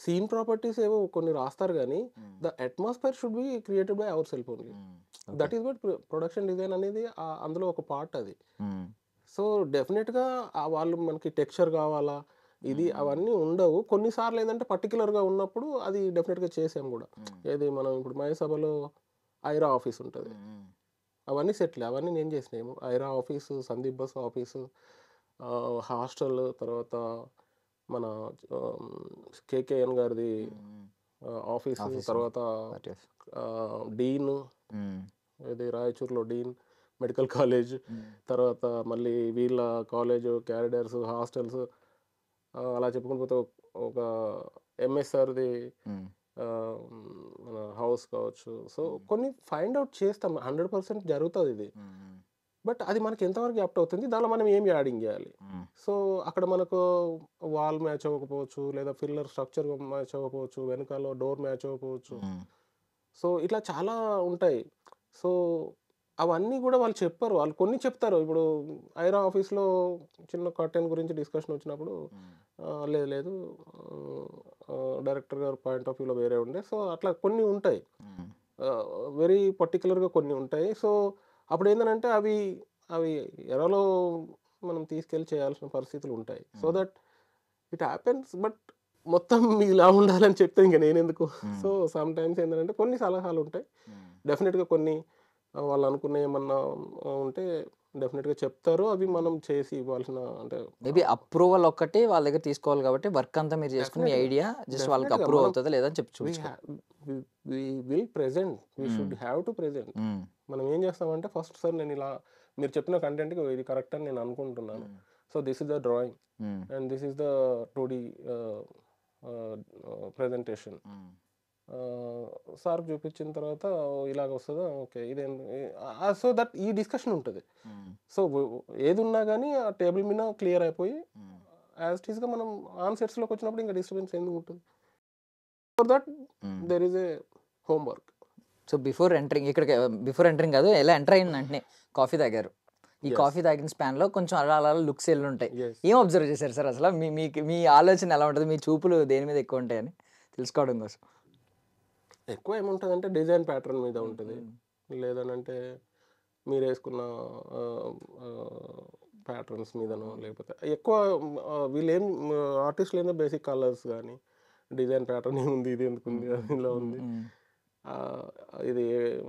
scene properties ఏవో కొన్ని రాస్తారు కానీ the atmosphere should be created by our self only. That is what production design అనేది అందులో ఒక పార్ట్ అది. సో డెఫినెట్గా వాళ్ళు మనకి టెక్స్చర్ కావాలా ఇది అవన్నీ ఉండవు. కొన్నిసార్లు ఏంటంటే పర్టికులర్గా ఉన్నప్పుడు అది డెఫినెట్గా చేసాం కూడా. ఏది మనం ఇప్పుడు మయసభలో ఐరా ఆఫీస్ ఉంటుంది, అవన్నీ సెటిల్, అవన్నీ నేను చేసినాము. ఐరా office, Sandeep bus office, hostel, తర్వాత మన కేకేఎన్ గారిది ఆఫీసు, తర్వాత డీన్, ఇది రాయచూర్లో డీన్ మెడికల్ కాలేజ్, తర్వాత మళ్ళీ వీళ్ళ కాలేజ్, క్యారిడర్స్, హాస్టల్స్, అలా చెప్పుకుని పోతే ఒక ఎంఎస్ఆర్ది మన హౌస్ కావచ్చు. సో కొన్ని ఫైండ్ అవుట్ చేస్తాం, 100% జరుగుతుంది ఇది. బట్ అది మనకి ఎంతవరకు యాప్ట్ అవుతుంది, దానిలో మనం ఏం యాడింగ్ చేయాలి. సో అక్కడ మనకు వాల్ మ్యాచ్ అవ్వకపోవచ్చు, లేదా ఫిల్లర్ స్ట్రక్చర్ మ్యాచ్ అవ్వకపోవచ్చు, వెనకాల డోర్ మ్యాచ్ అవ్వకపోవచ్చు. సో ఇట్లా చాలా ఉంటాయి. సో అవన్నీ కూడా వాళ్ళు చెప్పారు, వాళ్ళు కొన్ని చెప్తారు. ఇప్పుడు ఐరా ఆఫీస్లో చిన్న కర్టెన్ గురించి డిస్కషన్ వచ్చినప్పుడు లేదు డైరెక్టర్ గారు పాయింట్ ఆఫ్ వ్యూలో వేరే ఉండే. సో అట్లా కొన్ని ఉంటాయి, వెరీ పర్టికులర్గా కొన్ని ఉంటాయి. సో అప్పుడు ఏంటంటే అవి ఎరలో మనం తీసుకెళ్ళి చేయాల్సిన పరిస్థితులు ఉంటాయి. So that it happens. But మొత్తం ఇలా ఉండాలని చెప్తే ఇంకా నేను ఎందుకు. సో సమ్ టైమ్స్ ఏంటంటే కొన్ని సలహాలు ఉంటాయి, డెఫినెట్గా కొన్ని వాళ్ళు అనుకున్న ఏమన్నా ఉంటే డెఫినెట్గా చెప్తారు, అవి మనం చేసి ఇవ్వాల్సిన అంటే మేబీ అప్రూవల్ ఒక్కటి వాళ్ళ దగ్గర తీసుకోవాలి. కాబట్టి వర్క్ అంతా మీరు చేసుకుని మీ ఐడియా జస్ట్ వాళ్ళకి అప్రూవ్ అవుతుందా లేదా అని చెప్పి will present, we should have to present. మనం ఏం చేస్తామంటే ఫస్ట్ సార్ నేను ఇలా మీరు చెప్పిన కంటెంట్కి ఇది కరెక్ట్ అని నేను అనుకుంటున్నాను. So this is the drawing and this is the 2D presentation. Sir చూపించిన తర్వాత ఇలాగ వస్తుందా, ఓకే ఇదేం. సో దట్ ఈ డిస్కషన్ ఉంటుంది. సో ఏది ఉన్నా కానీ ఆ టేబుల్ మీద క్లియర్ అయిపోయి యాజ్ ఇట్ ఈస్గా మనం ఆన్ సెట్స్లోకి వచ్చినప్పుడు ఇంకా డిస్టర్బెన్స్ ఎందుకు ఉంటుంది. For that there is a homework. So before entering కాదు, ఎలా ఎంటర్ అయిన వెంటనే కాఫీ తాగారు. ఈ కాఫీ తాగిన స్పాన్లో కొంచెం అలా లుక్స్ వెళ్ళి ఉంటాయి. ఏం అబ్జర్వ్ చేశారు సార్ అసలు? మీ ఆలోచన ఎలా ఉంటుంది, మీ చూపులు దేని మీద ఎక్కువ ఉంటాయని తెలుసుకోవడం కోసం? ఎక్కువ ఏముంటుంది అంటే డిజైన్ ప్యాటర్న్ మీద ఉంటుంది, లేదనంటే మీరు వేసుకున్న ప్యాటర్న్స్ మీదనో, లేకపోతే ఎక్కువ వీళ్ళేం ఆర్టిస్టులు ఏందో బేసిక్ కలర్స్ కానీ డిజైన్ ప్యాటర్న్ ఏముంది, ఇది ఎందుకు ఉంది, ఇలా ఉంది. ఇది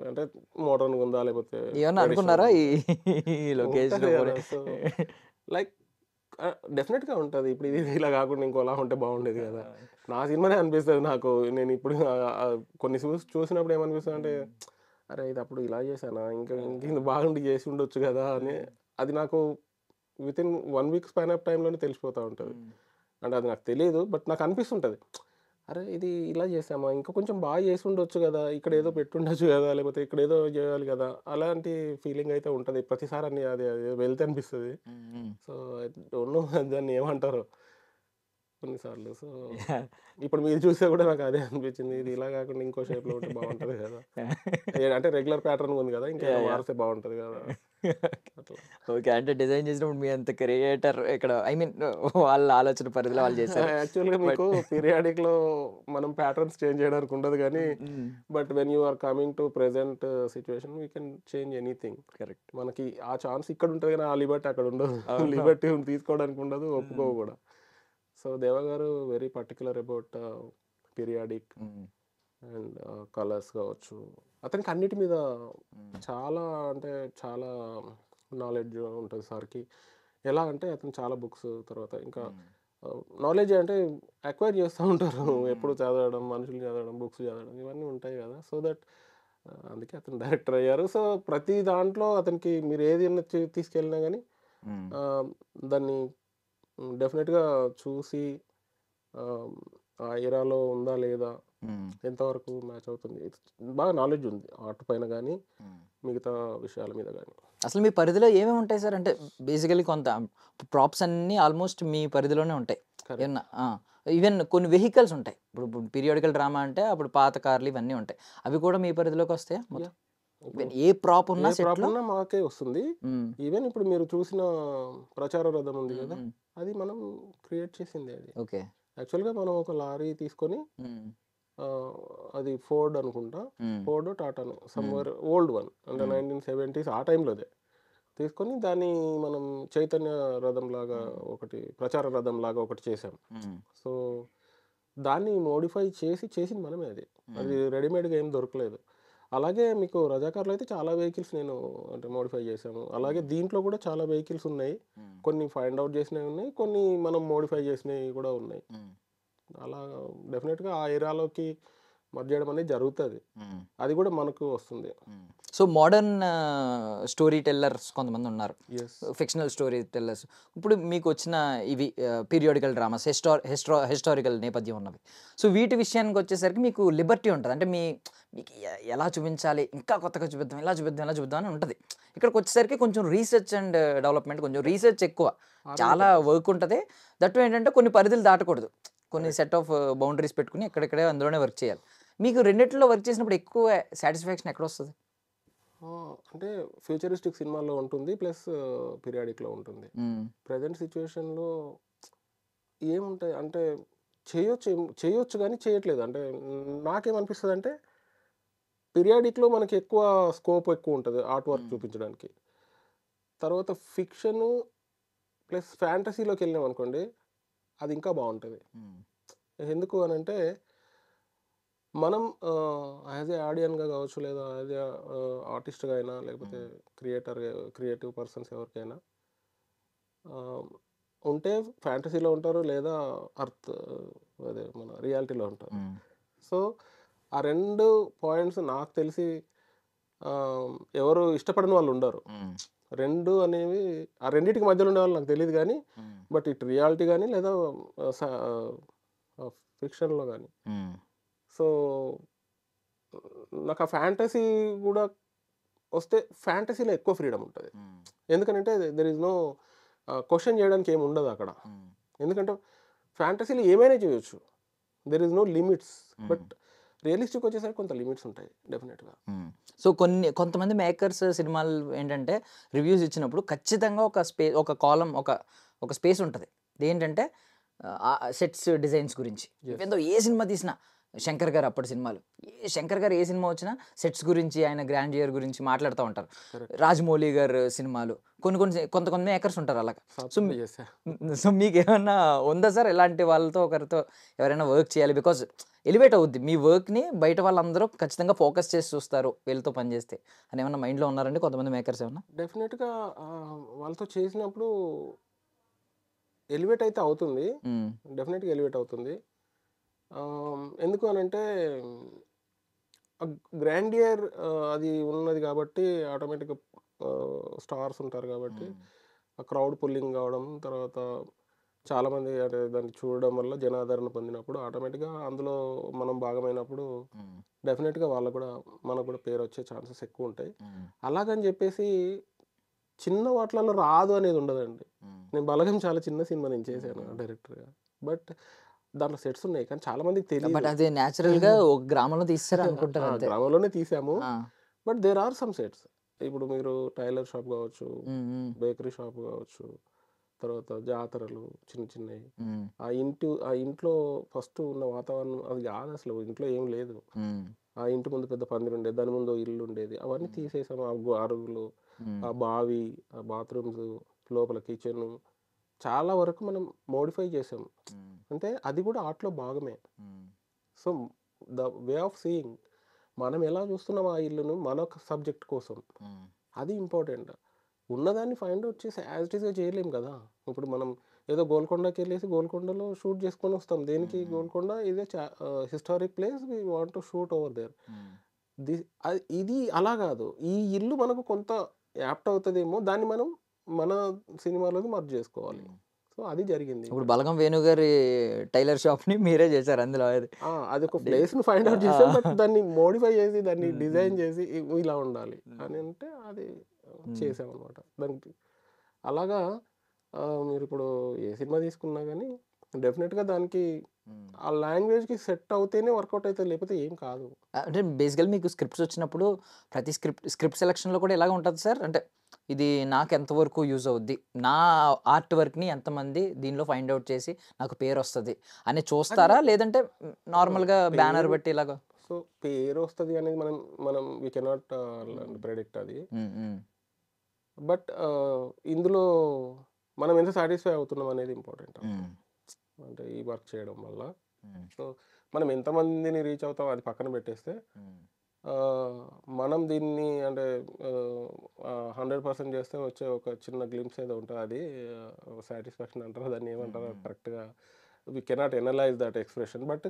అంటే మోడర్న్గా ఉందా లేకపోతే ఏమన్నా అనుకున్నారా ఈ లొకేషన్? సో లైక్ డెఫినెట్గా ఉంటుంది. ఇప్పుడు ఇది ఇలా కాకుండా ఇంకోలా ఉంటే బాగుండేది కదా. నా సినిమానే అనిపిస్తుంది నాకు. నేను ఇప్పుడు కొన్ని చూసినప్పుడు ఏమనిపిస్తుంది అంటే, అరే ఇది అప్పుడు ఇలా చేశానా, ఇంకా బాగుండి చేసి ఉండొచ్చు కదా అని. అది నాకు వితిన్ 1 వీక్ స్పాన్ ఆఫ్ టైంలోనే తెలిసిపోతూ ఉంటుంది. అంటే అది నాకు తెలియదు, బట్ నాకు అనిపిస్తుంటుంది, అరే ఇది ఇలా చేసామా, ఇంకా కొంచెం బాగా చేసి ఉండొచ్చు కదా, ఇక్కడ ఏదో పెట్టుండొచ్చు కదా, లేకపోతే ఇక్కడ ఏదో చేయాలి కదా, అలాంటి ఫీలింగ్ అయితే ఉంటుంది ప్రతిసారి. అన్ని అది వెళ్తే అనిపిస్తుంది. సో ఐ డోంట్ నో దాన్ని ఏమంటారో కొన్నిసార్లు. సో ఇప్పుడు మీరు చూస్తే కూడా నాకు అదే అనిపించింది, ఇది ఇలా కాకుండా ఇంకో షేప్లో ఉంటే బాగుంటుంది కదా. అంటే రెగ్యులర్ ప్యాటర్న్ ఉంది కదా, ఇంకా మారితే బాగుంటుంది కదా అట్లా. ఓకే, అంటే డిజైన్ చేసినప్పుడు మీ అంత క్రియేటర్ ఇక్కడ, ఐ మీన్ వాళ్ళ ఆలోచన పరిధిలో వాళ్ళు చేశారు. యాక్చువల్గా మీకు పీరియాడిక్లో మనం ప్యాటర్న్స్ చేంజ్ చేయడానికి ఉండదు కానీ, but when you are coming to present situation we can change anything. Correct. మనకి ఆ ఛాన్స్ ఇక్కడ ఉంటుంది కానీ ఆ లిబర్టీ అక్కడ ఉండదు. లిబర్టీ తీసుకోవడానికి ఉండదు, ఒప్పుకోవు కూడా. సో దేవ గారు very particular about periodic and colours కావచ్చు. అతనికి అన్నిటి మీద చాలా అంటే చాలా నాలెడ్జ్ ఉంటుంది సార్కి. ఎలా అంటే అతను చాలా బుక్స్, తర్వాత ఇంకా నాలెడ్జ్ అంటే అక్వైర్ చేస్తూ ఉంటారు. ఎప్పుడు చదవడం, మనుషులు చదవడం, బుక్స్ చదవడం, ఇవన్నీ ఉంటాయి కదా. సో దట్ అందుకే అతను డైరెక్టర్ అయ్యారు. సో ప్రతి దాంట్లో అతనికి మీరు ఏది తీసుకెళ్ళినా కానీ దాన్ని డెఫినెట్గా చూసి ఆ ఏరాలో ఉందా లేదా, ఎంతవరకు మ్యాచ్ అవుతుంది, బాగా నాలెడ్జ్ ఉంది ఆర్ట్ పైన కానీ మిగతా విషయాల మీద కానీ. అసలు మీ పరిధిలో ఏమేమి ఉంటాయి సార్? అంటే బేసికలీ కొంత ప్రాప్స్ అన్నీ ఆల్మోస్ట్ మీ పరిధిలోనే ఉంటాయి. ఏమన్నా ఈవెన్ కొన్ని వెహికల్స్ ఉంటాయి. ఇప్పుడు పీరియాడికల్ డ్రామా అంటే అప్పుడు పాత కార్లు ఇవన్నీ ఉంటాయి. అవి కూడా మీ పరిధిలోకి వస్తాయా? ఏ ప్రాప్ ఉన్నా మాకే వస్తుంది. ఈవెన్ ఇప్పుడు మీరు చూసిన ప్రచార రథం ఉంది కదా, అది మనం క్రియేట్ చేసింది. అది ఓకే. యాక్చువల్గా మనం ఒక లారీ తీసుకొని, అది ఫోర్డ్ అనుకుంటా, ఫోర్డ్ టాటాను సమ్వేర్ ఓల్డ్ వన్, అంటే 1970s ఆ టైంలోదే తీసుకొని దాన్ని మనం చైతన్య రథం లాగా ఒకటి, ప్రచార రథం లాగా ఒకటి చేసాం. సో దాన్ని మోడిఫై చేసింది మనమే. అది రెడీమేడ్గా ఏం దొరకలేదు. అలాగే మీకు రజాకార్లో అయితే చాలా వెహికల్స్ నేను అంటే మోడిఫై చేసాము. అలాగే దీంట్లో కూడా చాలా వెహికల్స్ ఉన్నాయి. కొన్ని ఫైండ్ అవుట్ చేసినవి ఉన్నాయి, కొన్ని మనం మోడిఫై చేసినవి కూడా ఉన్నాయి. అలా డెఫినెట్గా ఆ ఏరియాలోకి మర్జ్ చేయడం అనేది జరుగుతుంది. అది కూడా మనకు వస్తుంది. సో మోడర్న్ స్టోరీ టెల్లర్స్ కొంతమంది ఉన్నారు, ఫిక్షనల్ స్టోరీ టెల్లర్స్. ఇప్పుడు మీకు వచ్చిన ఇవి పీరియాడికల్ డ్రామాస్, హిస్టారికల్ నేపథ్యం ఉన్నవి. సో వీటి విషయానికి వచ్చేసరికి మీకు లిబర్టీ ఉంటుంది. అంటే మీకు ఎలా చూపించాలి, ఇంకా కొత్తగా చూపిద్దాం, ఇలా చూపిద్దాం అని ఉంటుంది. ఇక్కడికి వచ్చేసరికి కొంచెం రీసెర్చ్ అండ్ డెవలప్మెంట్, కొంచెం రీసెర్చ్ ఎక్కువ, చాలా వర్క్ ఉంటుంది. దట్టు ఏంటంటే కొన్ని పరిధులు దాటకూడదు, కొన్ని సెట్ ఆఫ్ బౌండరీస్ పెట్టుకుని ఎక్కడెక్కడే అందులోనే వర్క్ చేయాలి. మీకు రెండిట్లో వర్క్ చేసినప్పుడు ఎక్కువ సాటిస్ఫాక్షన్ ఎక్కడ వస్తుంది? అంటే ఫ్యూచరిస్టిక్ సినిమాల్లో ఉంటుంది, ప్లస్ పీరియాడిక్లో ఉంటుంది. ప్రజెంట్ సిచ్యువేషన్లో ఏముంటాయి అంటే చేయొచ్చు కానీ చేయట్లేదు. అంటే నాకేమనిపిస్తుంది అంటే పీరియాడిక్లో మనకి ఎక్కువ స్కోప్ ఎక్కువ ఉంటుంది ఆర్ట్ వర్క్ చూపించడానికి. తర్వాత ఫిక్షను ప్లస్ ఫ్యాంటసీలోకి వెళ్ళినాం అనుకోండి, అది ఇంకా బాగుంటుంది. ఎందుకు అని అంటే మనం యాజ్ ఏ ఆడియన్గా కావచ్చు, లేదా యాజ్ ఏ ఆర్టిస్ట్గా అయినా, లేకపోతే క్రియేటివ్ పర్సన్స్ ఎవరికైనా ఉంటే ఫ్యాంటసీలో ఉంటారు, లేదా అదే మన రియాలిటీలో ఉంటారు. సో ఆ రెండు పాయింట్స్ నాకు తెలిసి ఎవరు ఇష్టపడిన వాళ్ళు ఉండరు. రెండు అనేవి ఆ రెండింటికి మధ్యలో ఉండే వాళ్ళు నాకు తెలియదు కానీ, బట్ ఇటు రియాలిటీ కానీ లేదా ఫిక్షన్లో కానీ. సో నాకు ఆ ఫ్యాంటసీ కూడా వస్తే ఫ్యాంటసీలో ఎక్కువ ఫ్రీడమ్ ఉంటుంది. ఎందుకంటే దెర్ ఈజ్ నో క్వశ్చన్ చేయడానికి ఏమి ఉండదు అక్కడ. ఎందుకంటే ఫ్యాంటసీలో ఏమైనా చేయొచ్చు, there is no limits. But realistic వచ్చేసరికి కొంత లిమిట్స్ ఉంటాయి డెఫినెట్గా. సో కొంతమంది మేకర్స్ సినిమాలు ఏంటంటే రివ్యూస్ ఇచ్చినప్పుడు ఖచ్చితంగా ఒక కాలం, ఒక స్పేస్ ఉంటుంది. ఏంటంటే సెట్స్ డిజైన్స్ గురించి. ఎంతో ఏ సినిమా తీసినా శంకర్ గారు అప్పటి సినిమాలు. శంకర్ గారు ఏ సినిమా వచ్చినా సెట్స్ గురించి, ఆయన గ్రాండియర్ గురించి మాట్లాడుతూ ఉంటారు. రాజమౌళి గారు సినిమాలు కొంతమంది మేకర్స్ ఉంటారు అలాగా. సో మీకేమన్నా ఉందా సార్ ఇలాంటి వాళ్ళతో ఒకరితో ఎవరైనా వర్క్ చేయాలి? బికాజ్ ఎలివేట్ అవుద్ది మీ వర్క్‌ని, బయట వాళ్ళందరూ ఖచ్చితంగా ఫోకస్ చేసి చూస్తారు వీళ్ళతో పని చేస్తే అని ఏమన్నా మైండ్‌లో ఉన్నారండి కొంతమంది మేకర్స్ ఏమన్నా? డెఫినెట్‌గా వాళ్ళతో చేసినప్పుడు ఎలివేట్ అయితే అవుతుంది. డెఫినెట్‌గా ఎలివేట్ అవుతుంది. ఎందుకు అనంటే గ్రాండియర్ అది ఉన్నది కాబట్టి ఆటోమేటిక్‌గా స్టార్స్ ఉంటారు కాబట్టి ఆ క్రౌడ్ పుల్లింగ్ కావడం, తర్వాత చాలామంది అంటే దాన్ని చూడడం వల్ల జనాదరణ పొందినప్పుడు ఆటోమేటిక్‌గా అందులో మనం భాగమైనప్పుడు డెఫినెట్‌గా వాళ్ళకు కూడా మనకు కూడా పేరు వచ్చే ఛాన్సెస్ ఎక్కువ ఉంటాయి. అలాగని చెప్పేసి చిన్న వాటిలలో రాదు అనేది ఉండదండి. నేను 'బలగం' చాలా చిన్న సినిమా నేను చేశాను డైరెక్టర్‌గా. బట్ దాంట్లో సెట్స్ ఉన్నాయి. కానీ చాలా మందికి బట్ తెలీదు. అది నేచురల్‌గా ఒక గ్రామంలో తీసేసారు అనుకుంటారు ఆ! అంతే. గ్రామంలోనే తీసాము. ఆ! But there are some sets. ఇప్పుడు మీరు టైలర్ షాప్ కావచ్చు, హ్మ్. హ్మ్. బేకరీ షాప్ కావచ్చు, తర్వాత జాతరలు చిన్న చిన్నవి. హ్మ్. ఆ ఇంట్లో ఫస్ట్ ఉన్న వాతావరణం అది కాదసలు. ఇంట్లో ఏం లేదు. హ్మ్. ఆ ఇంటి ముందు పెద్ద పందిరుండేది. దాని ముందు ఓ ఇల్లుండేది. అవన్నీ తీసేసాము. అరుగులు, హ్మ్. ఆ బావి, ఆ బాత్రూమ్స్, లోపల కిచెను చాలా వరకు మనం మోడిఫై చేసాం. హ్మ్. అంటే అది కూడా ఆర్ట్‌లో భాగమే. హ్మ్. So, the way of seeing మనం ఎలా చూస్తున్నాం ఆ ఇల్లును మన సబ్జెక్ట్ కోసం. హ్మ్. అది ఇంపార్టెంట్. ఉన్నదాన్ని ఫైండ్ ఔట్ చేసి యాజ్ ఇట్ ఈస్‌గా చేయలేం కదా! ఇప్పుడు మనం ఏదో గోల్కొండకెళ్ళేసి గోల్కొండలో షూట్ చేసుకొని వస్తాం. దేనికి Golconda is historic place we want to shoot over there. Hmm. ఇది అలా కాదు. ఈ ఇల్లు మనకు కొంత యాప్ట్ అవుతదేమో దాన్ని మనం మన సినిమాలోకి మర్జ్ చేసుకోవాలి. సో, అది జరిగింది ఇప్పుడు ఇక్కడ. 'బలగం వేణు' గారి టైలర్ షాప్‌ని మీరే చేశారు అందులో అది. అదొక అంటే ప్లేస్‌ని ఫైండ్ ఔట్ ఆ! చేసాం. బట్ దాన్ని మోడిఫై చేసి, దాన్ని హ్మ్. హ్మ్. డిజైన్ చేసి ఇలా ఉండాలి అని హ్మ్. అంటే అది హ్మ్. చేసామనమాట. దానికి అలాగా మీరిప్పుడు ఏ సినిమా తీసుకున్నా గానీ డెఫినిట్‌గా దానికి హ్మ్. ఆ లాంగ్వేజ్‌కి సెట్ అవుతేనే వర్కౌట్ అయితది. లేకపోతే ఏం కాదు. అంటే బేసికల్ మీకు స్క్రిప్ట్స్ వచ్చినప్పుడు ప్రతి స్క్రిప్ట్ సెలక్షన్‌లో కూడా ఇలాగే ఉంటదా సార్? అంటే ఇది నాకెంత వరకు యూజ్ అవుద్ది? నా ఆర్ట్ వర్క్‌ని ఎంతమంది దీనిలో ఫైండ్ ఔట్ చేసి నాకు పేరొస్తది అని అది చూస్తారా? లేదంటే నార్మల్‌గా బ్యానర్ పేరు బట్టి ఇలాగా? సో, పేరొస్తది అనేది మనం మనం వి కెనాట్ ప్రెడిక్ట్ అది. హ్మ్. హ్మ్. బట్ ఇందులో మనం ఎంత సాటిస్ఫై అవుతున్నాం అనేది ఇంపార్టెంట్ హ్మ్. అందులో. అంటే ఈ వర్క్ చేయడం వల్ల. హ్మ్. సో, మనం ఎంతమందిని రీచ్ అవుతాం అది పక్కన పెట్టేస్తే, హ్మ్. మనం దీన్ని అంటే 100% చేస్తే వచ్చే ఒక చిన్న గ్లింప్స్ ఏదో ఉంటది. అది సాటిస్ఫాక్షన్ అంటారో దాన్ని ఏమంటారో హ్మ్. కరెక్ట్‌గా we cannot analyse that expression. But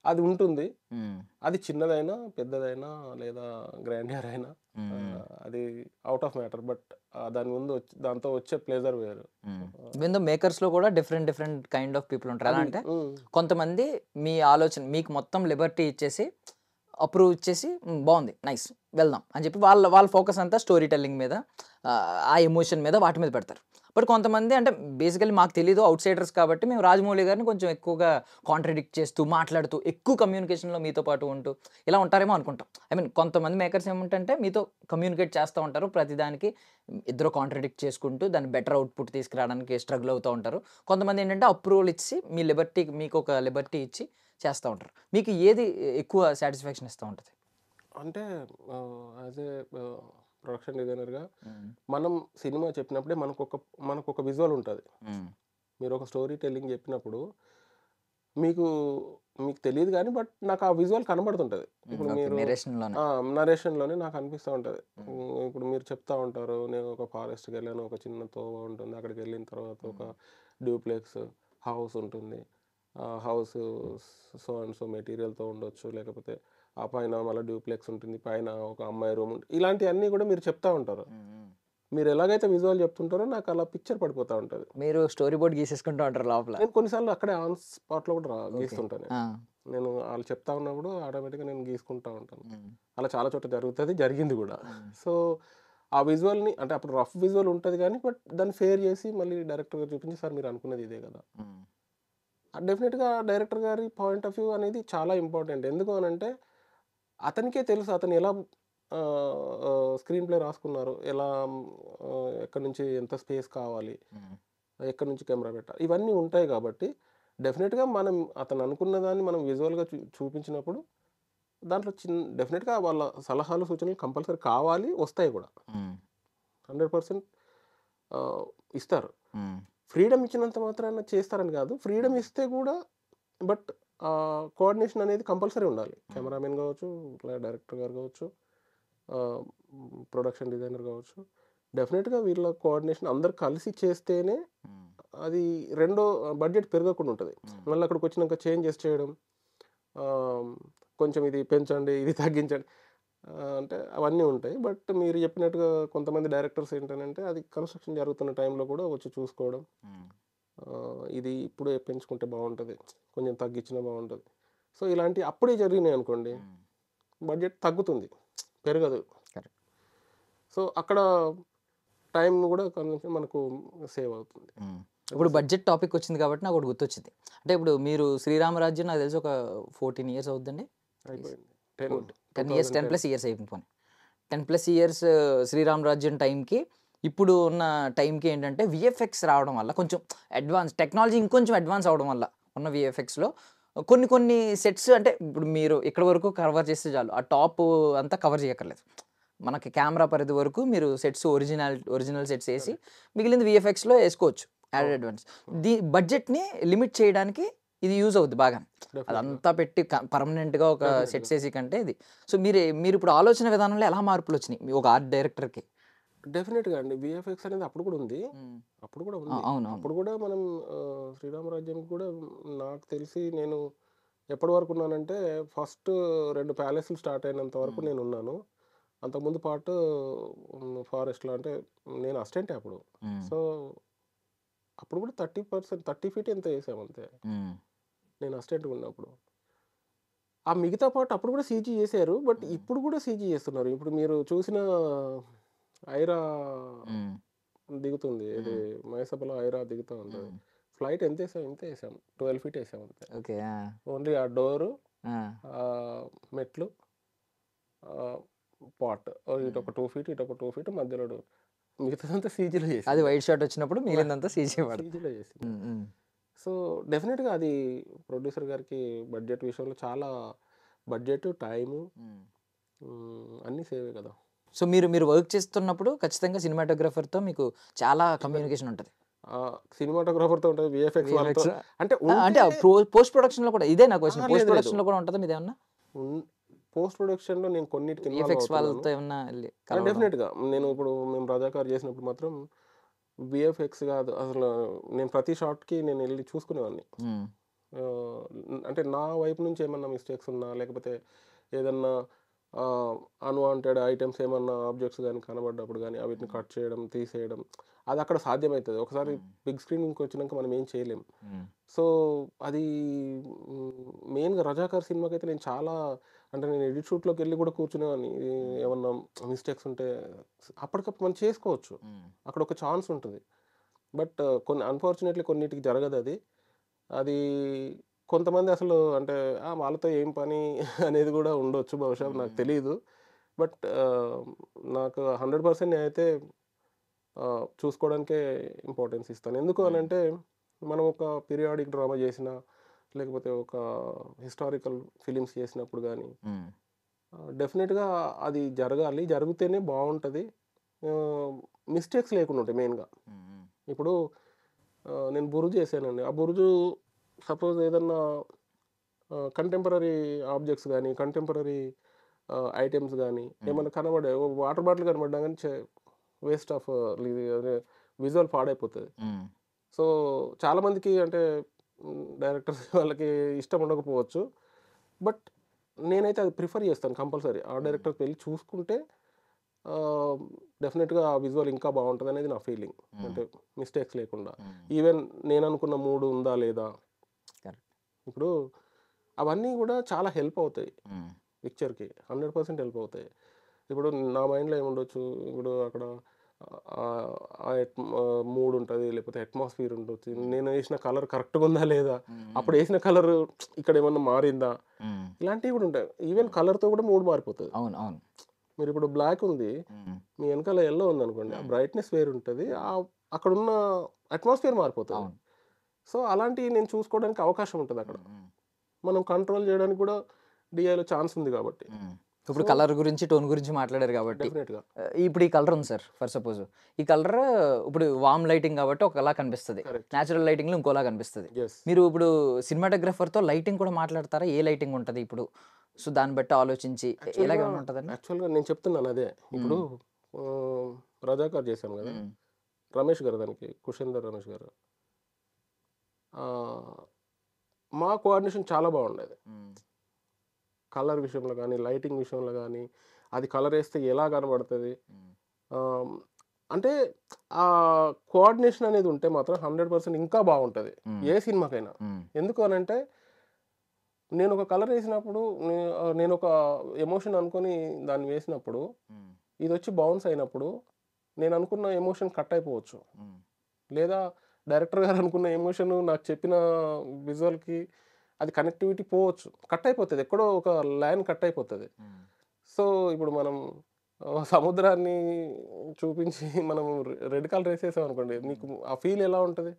అది ఉంటుంది. హ్మ్. అది చిన్నదైనా, పెద్దదైనా లేదా గ్రాండియర్ అయినా హ్మ్. అది ఔట్ ఆఫ్ మ్యాటర్. బట్ దాని ముందు దాంతో వచ్చే ప్లెజర్ వేరు. హ్మ్. ఆహ్, ఈవెన్ దో మేకర్స్‌లో కూడా డిఫరెంట్ కైండ్ ఆఫ్ పీపుల్ ఉంటారు. ఎలా అది అంటే హ్మ్. కొంతమంది మీ ఆలోచన మీకు మొత్తం లిబర్టీ ఇచ్చేసి, అప్రూవ్ ఇచ్చేసి బావుంది. నైస్. వెళ్దాం అని చెప్పి వాళ్ళ వాళ్ళ ఫోకస్ అంతా స్టోరీ టెల్లింగ్ మీద, ఆ ఎమోషన్ మీద వాటి మీద పెడతారు. బట్ కొంతమంది అంటే బేసికల్లీ మాకు తెలీదు ఔట్‌సైడర్స్ కాబట్టి మేము రాజమౌళి గారిని కొంచెం ఎక్కువగా కాంట్రాడిక్ట్ చేస్తూ, మాట్లాడుతూ, ఎక్కువ కమ్యూనికేషన్‌లో మీతో పాటు ఉంటూ ఇలా ఉంటారేమో అనుకుంటాం. ఐ మీన్ కొంతమంది మేకర్స్ ఏమంటంటే మీతో కమ్యూనికేట్ చేస్తా ఉంటారు. ప్రతిదానికి ఇద్దరు కాంట్రాడిక్ట్ చేసుకుంటూ దాన్ని బెటర్ అవుట్‌పుట్ తీసుకురావడానికి స్ట్రగుల్ అవుతా ఉంటారు. కొంతమంది ఏంటంటే అప్రూవల్ ఇచ్చి మీ లిబర్టీకి మీకొక లిబర్టీ ఇచ్చి చేస్తా ఉంటారు. మీకు ఏది ఎక్కువ సాటిస్ఫాక్షన్ ఇస్తా ఉంటది? అంటే యాజ్ ఏ ప్రొడక్షన్ డిజైనర్‌గా హ్మ్. మనం సినిమా చెప్పినప్పుడే మనకొక విజువల్ ఉంటది. హ్మ్. మీరొక స్టోరీ టెల్లింగ్ చెప్పినప్పుడు మీకు మీకు తెలీదు గానీ బట్ నాకు ఆ విజువల్ కనబడుతుంటది. హ్మ్. ఇప్పుడు ఓకే. మీరు నెరేషన్‌లోనే. నరేషన్‌లోనే నాకు అనిపిస్తా ఉంటది. హ్మ్. ఇప్పుడు మీరు చెప్తా ఉంటారు. నేను ఒక ఫారెస్ట్‌కెళ్ళాను. ఒక చిన్న తోవ ఉంటుంది. అక్కడికెళ్ళిన తర్వాత ఒక హ్మ్. డ్యూప్లెక్స్ హౌస్ ఉంటుంది. ఆ హౌసు సో అండ్ సో మెటీరియల్‌తో ఉండొచ్చు. లేకపోతే ఆ పైన మళ్ళా డ్యూప్లెక్స్ ఉంటుంది. పైన ఒక అమ్మాయి రూమ్ ఇలాంటియన్నీ గూడా మీరు చెప్తా ఉంటారు. హ్మ్. హ్మ్. మీరు ఎలాగైతే విజువల్ చెప్తుంటారో నాకు అలా పిక్చర్ పడిపోతా ఉంటది. మీరు స్టోరీ బోర్డ్ గీసేసుకుంటూ ఉంటారు లోపల. నేను కొన్ని సార్లు అక్కడే ఆన్ స్పాట్‌లో కూడా ఓకే. గీస్తుంటా నేను. ఆ! నేను ఆళ్ళు చెప్తా ఉన్నప్పుడు ఆటోమేటిక్‌గా నేను గీసుకుంటా ఉంటాను. హ్మ్. అలా చాలా చోట్ల జరుగుతది. జరిగింది గూడా. హ్మ్. సో, ఆ విజువల్‌ని అంటే అప్పుడు రఫ్ విజువల్ ఉంటది గానీ, బట్ దాన్ని ఫేర్ చేసి మళ్ళీ డైరెక్టర్ గారికి చూపించి, సార్ మీరు అనుకున్నది ఇదే గదా! హ్మ్. డెఫినిట్‌గా డైరెక్టర్ గారి పాయింట్ ఆఫ్ వ్యూ అనేది చాలా ఇంపార్టెంట్. ఎందుకు అనంటే, అతనికే తెలుసు అతను ఎలా స్క్రీన్ ప్లే రాసుకున్నారు. ఎలా ఎక్కడి నుంచి ఎంత స్పేస్ కావాలి, హ్మ్. ఎక్కడి నుంచి కెమెరా పెట్టాలి. ఇవన్నీ ఉంటాయి గాబట్టి, డెఫినెట్గా మనం అతను అనుకున్న దాన్ని మనం విజువల్గా చూపించినప్పుడు దాంట్లో డెఫినెట్గా వాళ్ళ సలహాలు సూచనలు కంపల్సరీ కావాలి, వస్తాయి కూడా. 100% ఇస్తారు. ఫ్రీడమ్ ఇచ్చినంత మాత్రాన చేస్తారని కాదు, ఫ్రీడమ్ ఇస్తే కూడా బట్ కోఆర్డినేషన్ అనేది కంపల్సరీ ఉండాలి. కెమెరామెన్ కావచ్చు, డైరెక్టర్ గారు కావచ్చు, ప్రొడక్షన్ డిజైనర్ కావచ్చు, డెఫినెట్గా వీళ్ళ కోఆర్డినేషన్ అందరు కలిసి చేస్తేనే అది రెండో బడ్జెట్ పెరగకుండా ఉంటుంది. మళ్ళీ అక్కడికి వచ్చినాక చేంజెస్ చేయడం, కొంచెం ఇది పెంచండి, ఇది తగ్గించండి అంటే అవన్నీ ఉంటాయి. బట్ మీరు చెప్పినట్టుగా కొంతమంది డైరెక్టర్స్ ఏంటంటే అది కన్స్ట్రక్షన్ జరుగుతున్న టైంలో కూడా వచ్చి చూసుకోవడం, ఇది ఇప్పుడే పెంచుకుంటే బాగుంటుంది, కొంచెం తగ్గించినా బాగుంటుంది. సో ఇలాంటి అప్పుడే జరిగినాయి అనుకోండి, బడ్జెట్ తగ్గుతుంది, పెరగదు. సో అక్కడ టైం కూడా కొంచెం మనకు సేవ్ అవుతుంది. ఇప్పుడు బడ్జెట్ టాపిక్ వచ్చింది కాబట్టి నాకు ఒకటి గుర్తొచ్చింది. అంటే ఇప్పుడు మీరు శ్రీరామరాజ్యం నాకు తెలిసి ఒక 14 years అవుతుందండి. అయిపోయింది 10 years 10+ years అయిపోయి 10+ years శ్రీరామరాజ్యం టైంకి ఇప్పుడు ఉన్న టైంకి ఏంటంటే విఎఫ్ఎక్స్ రావడం వల్ల కొంచెం అడ్వాన్స్ టెక్నాలజీ ఇంకొంచెం అడ్వాన్స్ అవడం వల్ల ఉన్న విఎఫ్ఎక్స్లో కొన్ని సెట్స్ అంటే ఇప్పుడు మీరు ఇక్కడ వరకు కవర్ చేస్తే చాలు, ఆ టాప్ అంతా కవర్ చేయక్కర్లేదు. మనకి కెమెరా పరిధి వరకు మీరు సెట్స్ ఒరిజినల్ సెట్స్ వేసి మిగిలింది విఎఫ్ఎక్స్లో వేసుకోవచ్చు యాడ్ అడ్వాన్స్. బడ్జెట్ని లిమిట్ చేయడానికి ఇది యూజ్ అవుద్ది బాగా. అదంతా పెట్టి పర్మనెంట్గా ఒక సెట్స్ వేసి కంటే ఇది. సో మీరు ఇప్పుడు ఆలోచన విధానంలో ఎలా మార్పులు వచ్చినాయి ఒక ఆర్ట్ డైరెక్టర్కి? డెఫినెట్గా అండి, విఎఫ్ఎక్స్ అనేది అప్పుడు కూడా ఉంది. అవును. అప్పుడు కూడా మనం శ్రీరామరాజ్యానికి కూడా నాకు తెలిసి నేను ఎప్పటి వరకు ఉన్నానంటే ఫస్ట్ 2 ప్యాలెస్లు స్టార్ట్ అయినంత వరకు నేను ఉన్నాను. అంతకుముందు పాటు ఫారెస్ట్లో అంటే నేను అసిస్టెంటే అప్పుడు. సో అప్పుడు కూడా 30 feet ఎంత వేసాము అంతే, నేను అసిస్టెంట్గా ఉన్నప్పుడు. ఆ మిగతా పార్ట్ అప్పుడు కూడా సీజీ చేశారు, బట్ ఇప్పుడు కూడా సీజీ చేస్తున్నారు. ఇప్పుడు మీరు చూసిన ఐరా దిగుతుంది, ఇది మైసభలో ఐరా దిగుతూ ఉంటుంది. ఫ్లైట్ ఎంత వేసాం, ఇంత వేసాం, 12 feet వేసాం అంతే. ఓకే. ఓన్లీ ఆ డోరు, మెట్లు, పాట్ ఇటు ఒక 2 feet, ఇటు ఒక 2 feet మధ్యలో డోర్, మిగతాదంతా సీజీలో చేసి, అది వైట్ షాట్ వచ్చినప్పుడు మిగిలిందంతా సీజీలో చేసి. సో డెఫినెట్గా అది ప్రొడ్యూసర్ గారికి బడ్జెట్ విషయంలో చాలా బడ్జెట్, టైము అన్నీ సేవే కదా. సో మీరు వర్క్ చేస్తున్నప్పుడు ఖచ్చితంగా సినిమాటోగ్రఫర్తో మీకు చాలా కమ్యూనికేషన్ ఉంటుంది. సినిమాటోగ్రాఫర్తో ఉంటుంది, విఎఫ్ఎక్స్ వాళ్ళతో అంటే పోస్ట్ ప్రొడక్షన్లో కూడా ఇదే నా క్వశ్చన్. పోస్ట్ ప్రొడక్షన్లో కూడా ఉంటుందా మీది ఏమన్నా? పోస్ట్ ప్రొడక్షన్లో నేను కొన్నిటికి విఎఫ్ఎక్స్ వాళ్ళతో ఏమన్నా? డెఫినెట్గా నేను ఇప్పుడు మేము రజాకార్ చేసినప్పుడు మాత్రం విఎఫ్ఎక్స్ కాదు అసలు, నేను ప్రతి షాట్కి నేను వెళ్ళి చూసుకునేవాడిని. అంటే నా వైపు నుంచి ఏమన్నా మిస్టేక్స్ ఉన్నా, లేకపోతే ఏదన్నా అన్వాంటెడ్ ఐటమ్స్ ఏమన్నా ఆబ్జెక్ట్స్ కానీ కనబడ్డప్పుడు కానీ వీటిని కట్ చేయడం, తీసేయడం, అది అక్కడ సాధ్యమవుతుంది. ఒకసారి బిగ్ స్క్రీన్కి వచ్చినాక మనం ఏం చేయలేం. సో అది మెయిన్గా రజాకార్ సినిమాకి అయితే నేను చాలా అంటే నేను ఎడిట్ షూట్లోకి వెళ్ళి కూడా కూర్చునేవాడిని. ఏమన్నా మిస్టేక్స్ ఉంటే అప్పటికప్పుడు మనం చేసుకోవచ్చు, అక్కడ ఒక ఛాన్స్ ఉంటుంది. బట్ అన్ఫార్చునేట్లీ కొన్నిటికి జరగదు అది. అది కొంతమంది అసలు అంటే వాళ్ళతో ఏం పని అనేది కూడా ఉండొచ్చు బహుశా, నాకు తెలియదు. బట్ నాకు 100% నేనైతే చూసుకోవడానికే ఇంపార్టెన్స్ ఇస్తాను. ఎందుకు అని అంటే మనం ఒక పీరియాడిక్ డ్రామా చేసినా, లేకపోతే ఒక హిస్టారికల్ ఫిలిమ్స్ చేసినప్పుడు కానీ డెఫినెట్గా అది జరగాలి, జరిగితేనే బాగుంటుంది, మిస్టేక్స్ లేకుండా ఉంటాయి మెయిన్గా. ఇప్పుడు నేను బురుజు చేశానండి, ఆ బురుజు సపోజ్ ఏదన్నా కంటెంపరీ ఆబ్జెక్ట్స్ కానీ, కంటెంపరీ ఐటమ్స్ కానీ ఏమన్నా కనబడే, వాటర్ బాటిల్ కనబడ్డా కానీ వేస్ట్ ఆఫ్ విజువల్ పాడైపోతుంది. సో చాలామందికి అంటే డైరెక్టర్స్ వాళ్ళకి ఇష్టం ఉండకపోవచ్చు, బట్ నేనైతే అది ప్రిఫర్ చేస్తాను కంపల్సరీ. ఆ డైరెక్టర్కి వెళ్ళి చూసుకుంటే డెఫినెట్గా ఆ విజువల్ ఇంకా బాగుంటుంది అనేది నా ఫీలింగ్. అంటే మిస్టేక్స్ లేకుండా, ఈవెన్ నేను అనుకున్న మూడు ఉందా లేదా, ఇప్పుడు అవన్నీ కూడా చాలా హెల్ప్ అవుతాయి పిక్చర్కి, 100% హెల్ప్ అవుతాయి. ఇప్పుడు నా మైండ్లో ఏముండొచ్చు, ఇప్పుడు అక్కడ మూడ్ ఉంటుంది, లేకపోతే అట్మాస్ఫియర్ ఉండొచ్చు, నేను వేసిన కలర్ కరెక్ట్గా ఉందా లేదా, అప్పుడు వేసిన కలర్ ఇక్కడ ఏమన్నా మారిందా, ఇలాంటివి కూడా ఉంటాయి. ఈవెన్ కలర్తో కూడా మూడ్ మారిపోతుంది. అవును. మీరు ఇప్పుడు బ్లాక్ ఉంది, మీ వెనకాల ఎల్లో ఉంది అనుకోండి, ఆ బ్రైట్నెస్ వేరు ఉంటుంది, అక్కడ ఉన్న అట్మాస్ఫియర్ మారిపోతుంది. సో అలాంటివి నేను చూసుకోవడానికి అవకాశం ఉంటుంది అక్కడ. మనం కంట్రోల్ చేయడానికి కూడా డిఐలో ఛాన్స్ ఉంది కాబట్టి. ఇప్పుడు కలర్ గురించి టోన్ గురించి మాట్లాడారు కాబట్టి డెఫినెట్గా ఇప్పుడు ఈ కలర్ ఉంది సార్, ఫర్ సపోజ్ ఈ కలర్ ఇప్పుడు వామ్ లైటింగ్ కాబట్టి ఒకలా కనిపిస్తుంది, Correct. న్యాచురల్ లైటింగ్లో ఇంకోలా కనిపిస్తుంది. ఎస్. మీరు ఇప్పుడు సినిమాటోగ్రఫర్తో లైటింగ్ కూడా మాట్లాడతారా, ఏ లైటింగ్ ఉంటుంది ఇప్పుడు? సో దాన్ని బట్టి ఆలోచించి ఎలాగ ఉంటుందండి? యాక్చువల్గా నేను చెప్తున్నాను అదే. ఇప్పుడు రజాకార్ చేశాం కదా, రమేష్ గారు, దానికి కుషేందర్ రమేష్ గారు, మా కోఆర్డినేషన్ చాలా బాగుండేది. కలర్ విషయంలో కానీ, లైటింగ్ విషయంలో కానీ, అది కలర్ వేస్తే ఎలా కనబడుతుంది, అంటే ఆ కోఆర్డినేషన్ అనేది ఉంటే మాత్రం 100% ఇంకా బాగుంటుంది ఏ సినిమాకైనా. ఎందుకు అని అంటే, నేను ఒక కలర్ వేసినప్పుడు, నేను ఒక ఎమోషన్ అనుకొని దాన్ని వేసినప్పుడు, ఇది వచ్చి బౌన్స్ అయినప్పుడు నేను అనుకున్న ఎమోషన్ కట్ అయిపోవచ్చు, లేదా డైరెక్టర్ గారు అనుకున్న ఎమోషన్ నాకు చెప్పిన విజువల్కి అది కనెక్టివిటీ పోవచ్చు, కట్ అయిపోతుంది, ఎక్కడో ఒక లైన్ కట్ అయిపోతుంది. సో ఇప్పుడు మనం సముద్రాన్ని చూపించి మనం రెడ్ కలర్ వేసేసాం అనుకోండి, నీకు ఆ ఫీల్ ఎలా ఉంటుంది